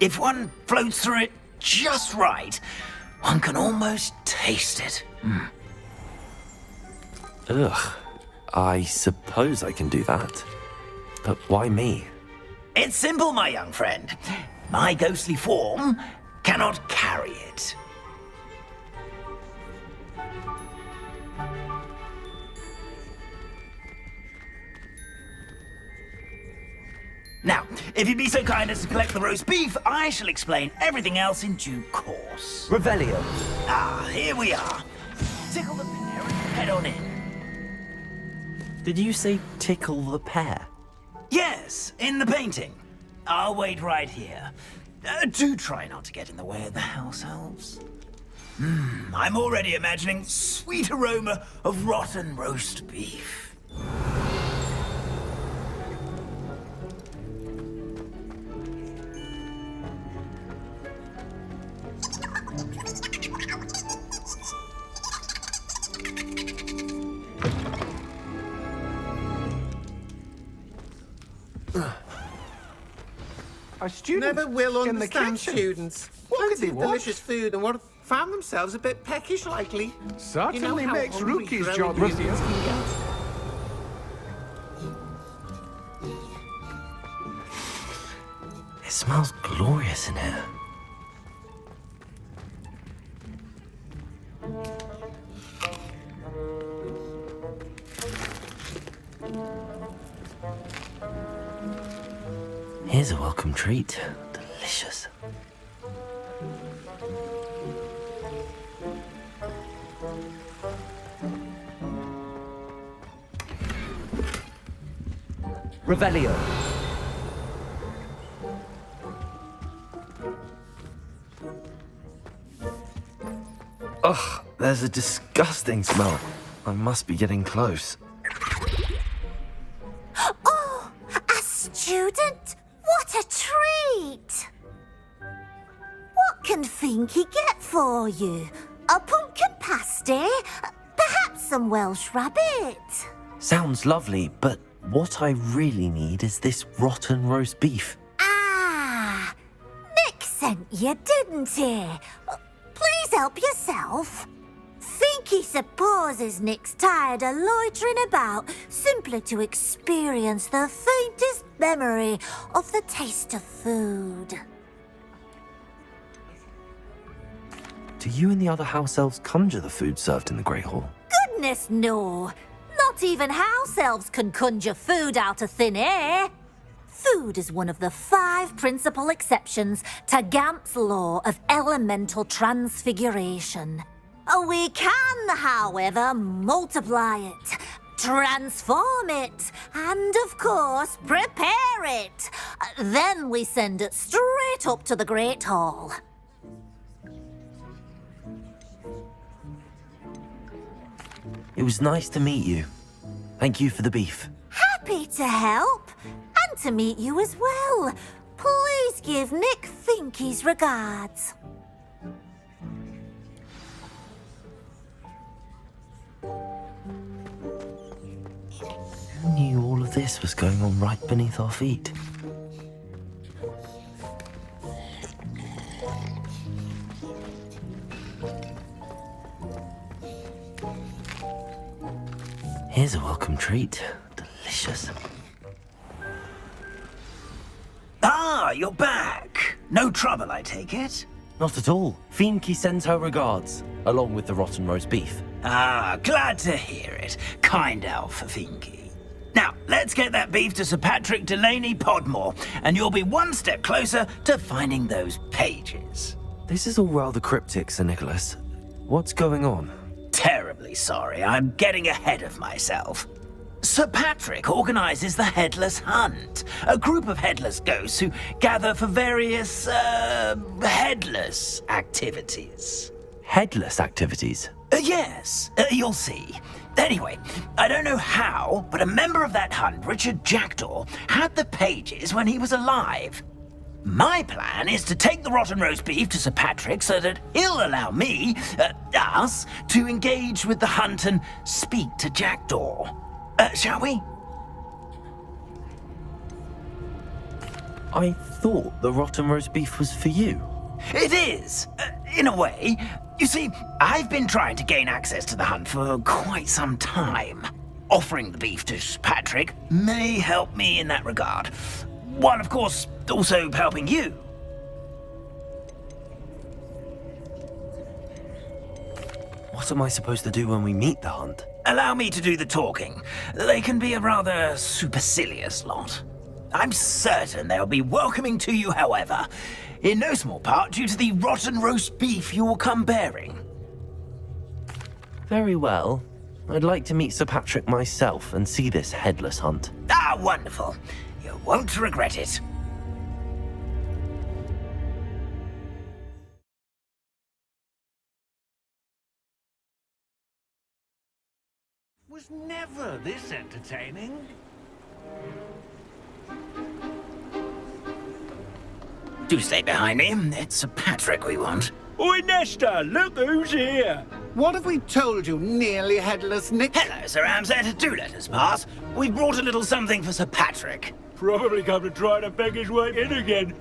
If one floats through it just right, one can almost taste it. Ugh. I suppose I can do that. But why me? It's simple, my young friend. My ghostly form cannot carry it. Now, if you'd be so kind as to collect the roast beef, I shall explain everything else in due course. Revelio. Ah, here we are. Tickle the pear and head on in. Did you say tickle the pear? Yes, in the painting. I'll wait right here. Do try not to get in the way of the house elves. I'm already imagining sweet aroma of rotten roast beef. Our students Never will in the understand kitchen. students. What could Plenty they of want? delicious food and what found themselves a bit peckish lately. Certainly how makes hungry Rookie's growing job Christians easier. can get. It smells glorious in here. Here's a welcome treat. Delicious. Revelio. Ugh, there's a disgusting smell. I must be getting close. Oh, a student? What a treat! What can Finky get for you? A pumpkin pasty? Perhaps some Welsh rabbit? Sounds lovely, but what I really need is this rotten roast beef. Ah, Nick sent you, didn't he? Please help yourself. Finky supposes Nick's tired of loitering about simply to experience the faintest memory of the taste of food. Do you and the other house elves conjure the food served in the Great Hall? Goodness, no. Not even house elves can conjure food out of thin air. Food is one of the 5 principal exceptions to Gamp's law of elemental transfiguration. We can, however, multiply it, transform it, and, of course, prepare it. Then we send it straight up to the Great Hall. It was nice to meet you. Thank you for the beef. Happy to help, and to meet you as well. Please give Nick Finky's regards. Who knew all of this was going on right beneath our feet? Here's a welcome treat. Delicious. Ah, you're back. No trouble, I take it? Not at all. Finky sends her regards, along with the rotten roast beef. Ah, glad to hear it. Kind elf for Finky. Now, let's get that beef to Sir Patrick Delaney Podmore, and you'll be one step closer to finding those pages. This is all rather cryptic, Sir Nicholas. What's going on? Terribly sorry, I'm getting ahead of myself. Sir Patrick organises the Headless Hunt, a group of headless ghosts who gather for various, headless activities. Headless activities? Yes, you'll see. Anyway, I don't know how, but a member of that hunt, Richard Jackdaw, had the pages when he was alive. My plan is to take the rotten roast beef to Sir Patrick so that he'll allow me, us, to engage with the hunt and speak to Jackdaw. Shall we? I thought the rotten roast beef was for you. It is, in a way. You see, I've been trying to gain access to the hunt for quite some time. Offering the beef to Sir Patrick may help me in that regard. While, of course, also helping you. What am I supposed to do when we meet the hunt? Allow me to do the talking. They can be a rather supercilious lot. I'm certain they'll be welcoming to you, however, in no small part due to the rotten roast beef you will come bearing. Very well. I'd like to meet Sir Patrick myself and see this headless hunt. Ah, wonderful. You won't regret it. Was never this entertaining. Do stay behind me. It's Sir Patrick we want. Oi, Nesta, look who's here. What have we told you, nearly headless Nick? Hello, Sir Ramsed. Do let us pass. We've brought a little something for Sir Patrick. Probably come to try to beg his way in again.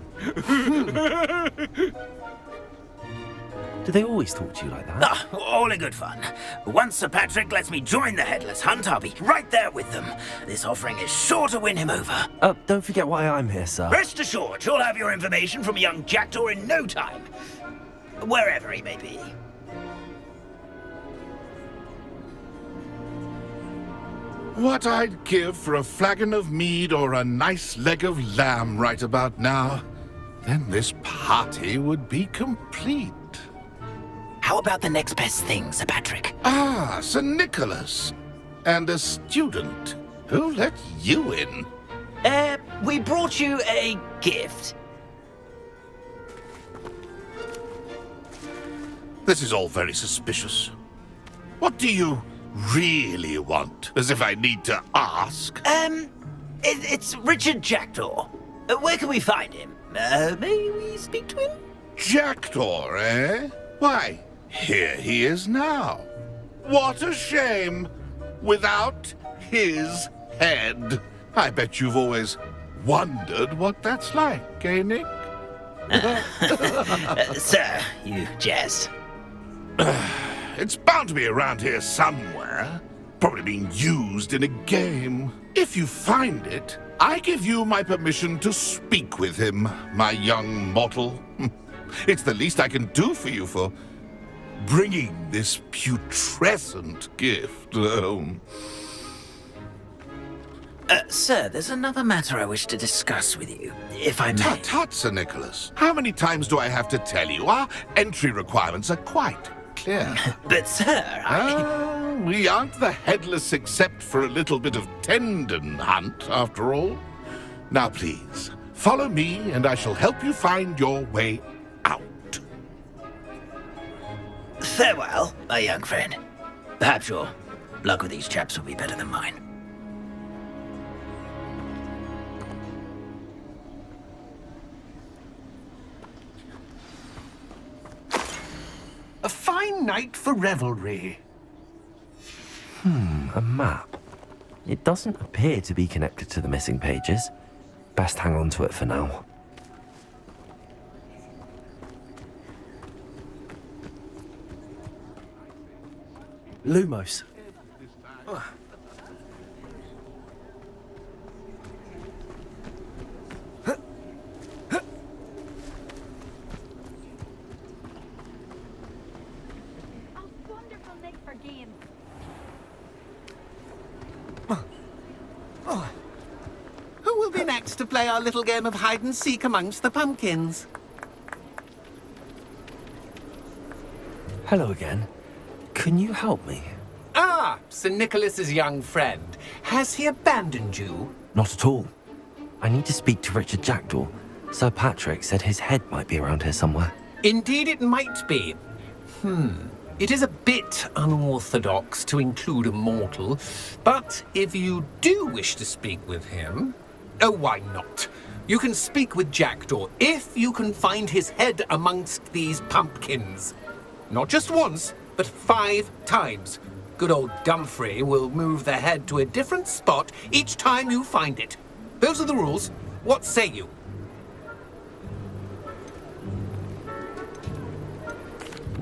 Do they always talk to you like that? Ah, all in good fun. Once Sir Patrick lets me join the Headless Hunt, I'll be right there with them. This offering is sure to win him over. Don't forget why I'm here, sir. Rest assured, you'll have your information from young Jackdaw in no time. Wherever he may be. What I'd give for a flagon of mead or a nice leg of lamb right about now. Then this party would be complete. How about the next best thing, Sir Patrick? Ah, Sir Nicholas. And a student. Who let you in? We brought you a gift. This is all very suspicious. What do you really want? As if I need to ask. It's Richard Jackdaw. Where can we find him? May we speak to him? Jackdaw, eh? Why, here he is now. What a shame. Without his head. I bet you've always wondered what that's like, eh, Nick? Sir, you jest. It's bound to be around here somewhere. Probably being used in a game. If you find it, I give you my permission to speak with him, my young mortal. It's the least I can do for you for bringing this putrescent gift home. Sir, there's another matter I wish to discuss with you, if I may. Tut, Sir Nicholas. How many times do I have to tell you? Our entry requirements are quite clear. But, sir, we aren't the headless except for a little bit of tendon hunt, after all. Now, please, follow me, and I shall help you find your way out. Farewell, my young friend. Perhaps your luck with these chaps will be better than mine. A fine night for revelry. A map. It doesn't appear to be connected to the missing pages. Best hang on to it for now. Lumos. Who will be next to play our little game of hide-and-seek amongst the pumpkins? Hello again. Can you help me? Ah, Sir Nicholas's young friend. Has he abandoned you? Not at all. I need to speak to Richard Jackdaw. Sir Patrick said his head might be around here somewhere. Indeed it might be. It is a bit unorthodox to include a mortal, but if you do wish to speak with him, oh, why not? You can speak with Jackdaw if you can find his head amongst these pumpkins. Not just once, but 5 times. Good old Dumfrey will move the head to a different spot each time you find it. Those are the rules. What say you?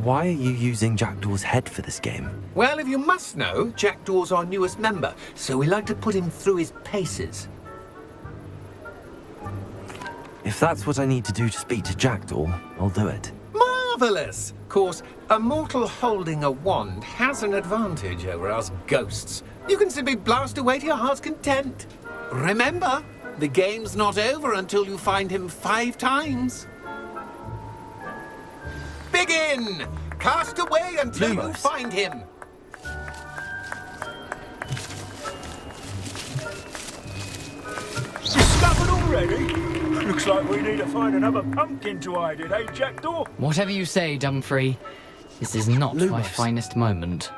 Why are you using Jackdaw's head for this game? Well, if you must know, Jackdaw's our newest member, so we like to put him through his paces. If that's what I need to do to speak to Jackdaw, I'll do it. Marvellous! Of course, a mortal holding a wand has an advantage over us ghosts. You can simply blast away to your heart's content. Remember, the game's not over until you find him 5 times. Begin! Cast away until you find him. Discovered already? Looks like we need to find another pumpkin to hide in, eh, Jackdaw? Whatever you say, Dumfrey. This is not my finest moment.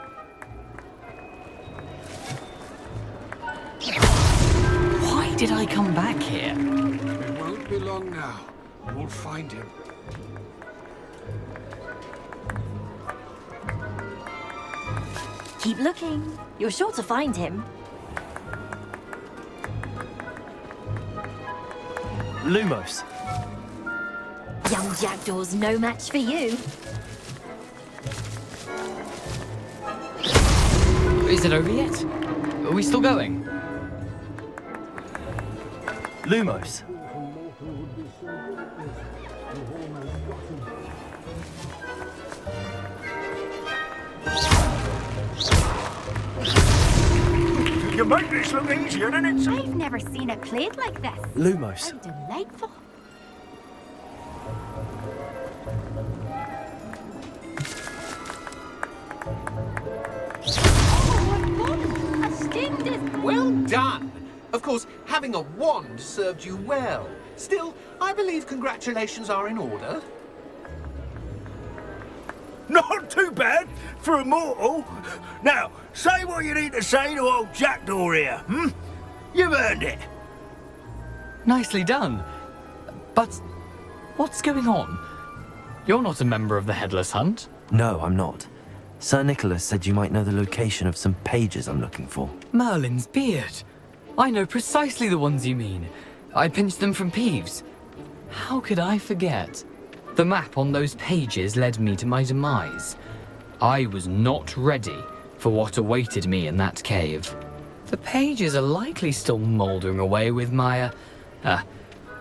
Why did I come back here? It won't be long now. We'll find him. Keep looking. You're sure to find him. Lumos. Young Jackdaw's no match for you. Is it over yet? Are we still going? Lumos. You make this look easier than it's... I've never seen it played like this. Lumos. How delightful. Well done! Of course, having a wand served you well. Still, I believe congratulations are in order. Not too bad for a mortal. Now, say what you need to say to old Jackdaw here, hmm? You've earned it. Nicely done. But what's going on? You're not a member of the Headless Hunt. No, I'm not. Sir Nicholas said you might know the location of some pages I'm looking for. Merlin's beard. I know precisely the ones you mean. I pinched them from Peeves. How could I forget? The map on those pages led me to my demise. I was not ready for what awaited me in that cave. The pages are likely still mouldering away with my,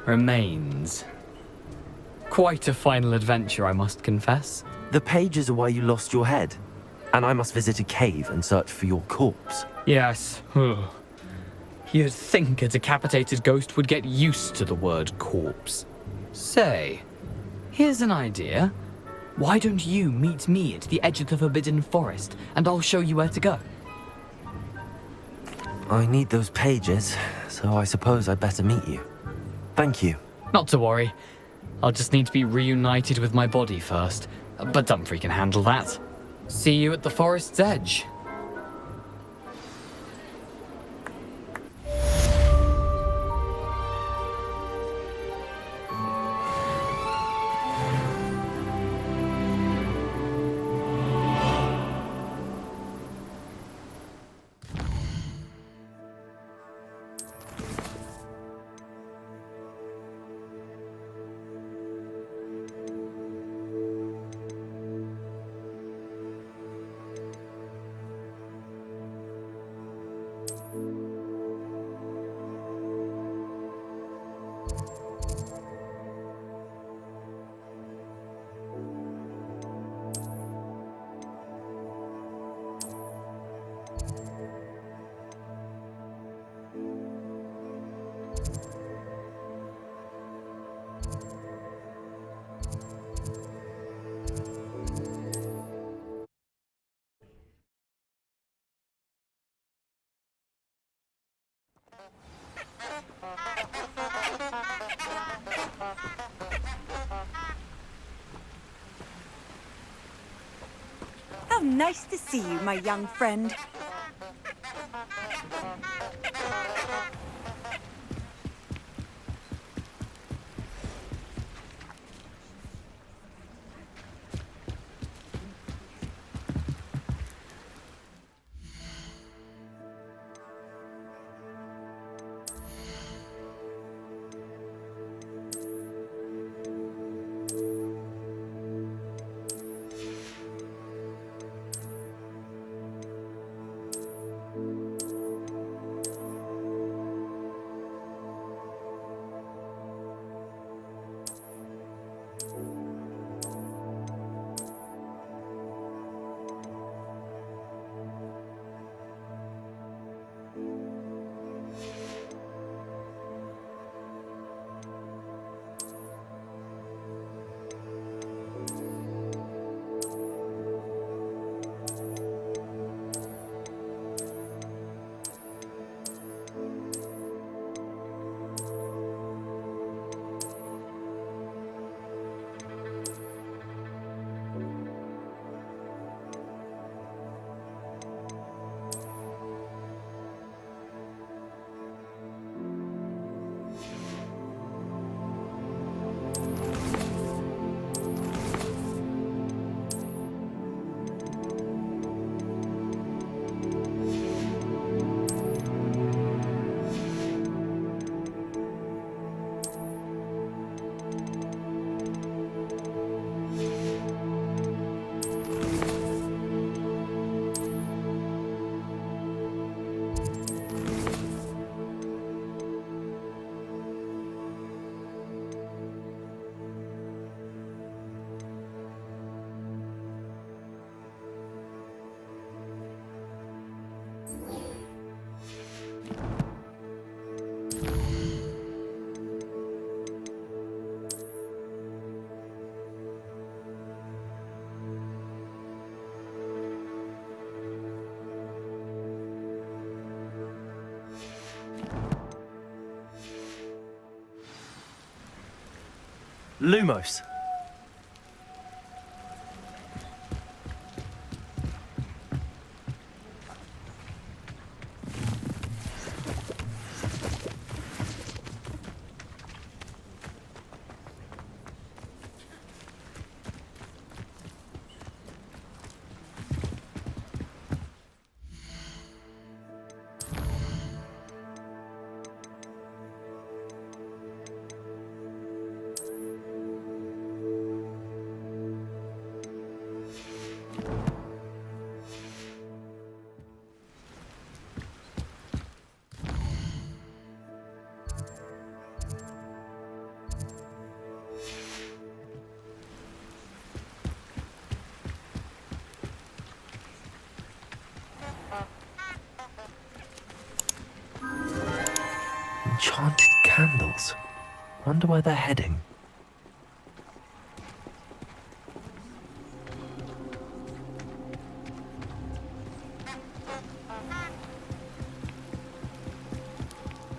remains. Quite a final adventure, I must confess. The pages are why you lost your head, and I must visit a cave and search for your corpse. Yes. You'd think a decapitated ghost would get used to the word corpse. Say, here's an idea. Why don't you meet me at the edge of the Forbidden Forest, and I'll show you where to go? I need those pages, so I suppose I'd better meet you. Thank you. Not to worry. I'll just need to be reunited with my body first. But Dumfries can handle that. See you at the forest's edge. How nice to see you, my young friend. Lumos. Enchanted candles. Wonder where they're heading.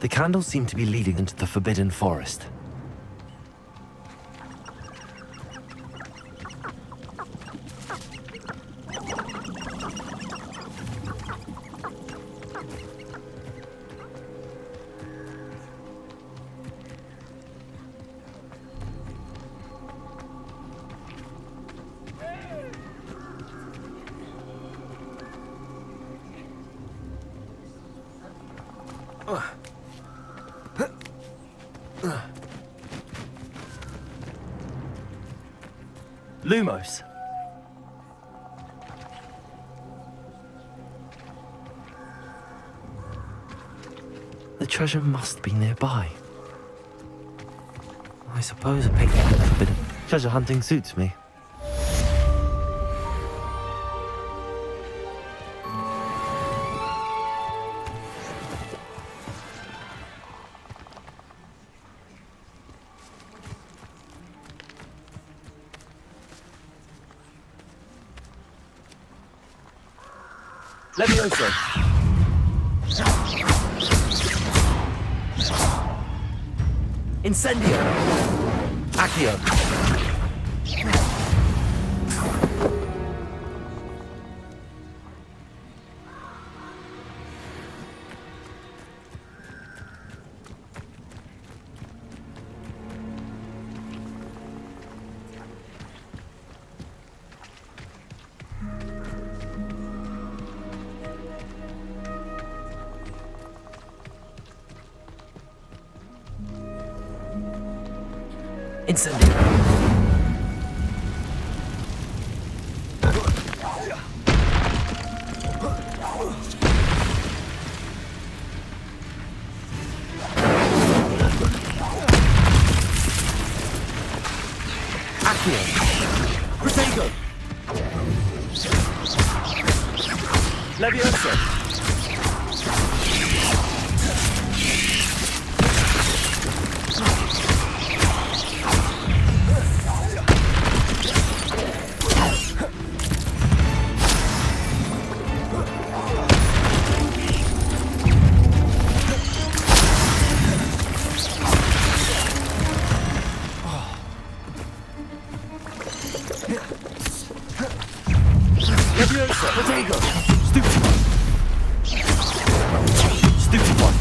The candles seem to be leading into the Forbidden Forest. Lumos. The treasure must be nearby. I suppose a picnic with forbidden treasure hunting suits me. Levioso. Incendio. Accio. Incendio. Accio. Protego. Levioso. Protego. Stupid one. Stupid one.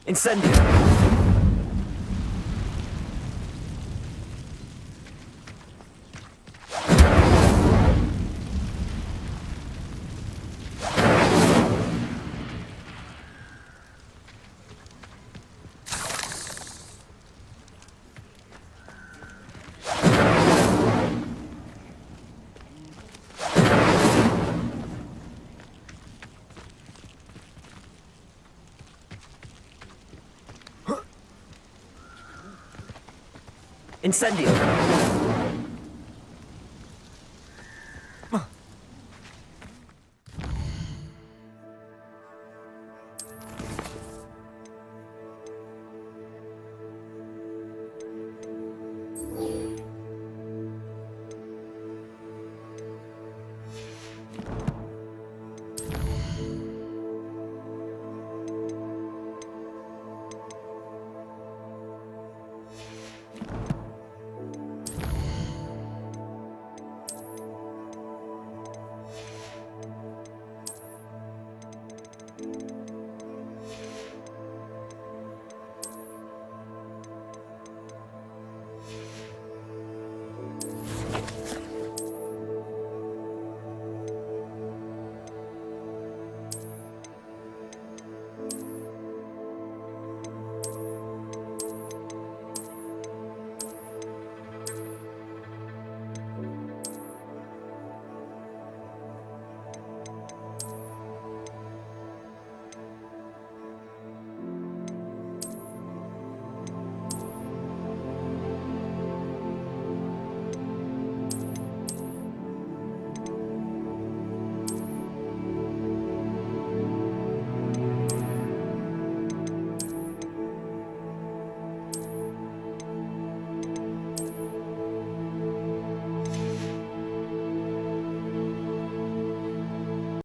Incendio. Incendio.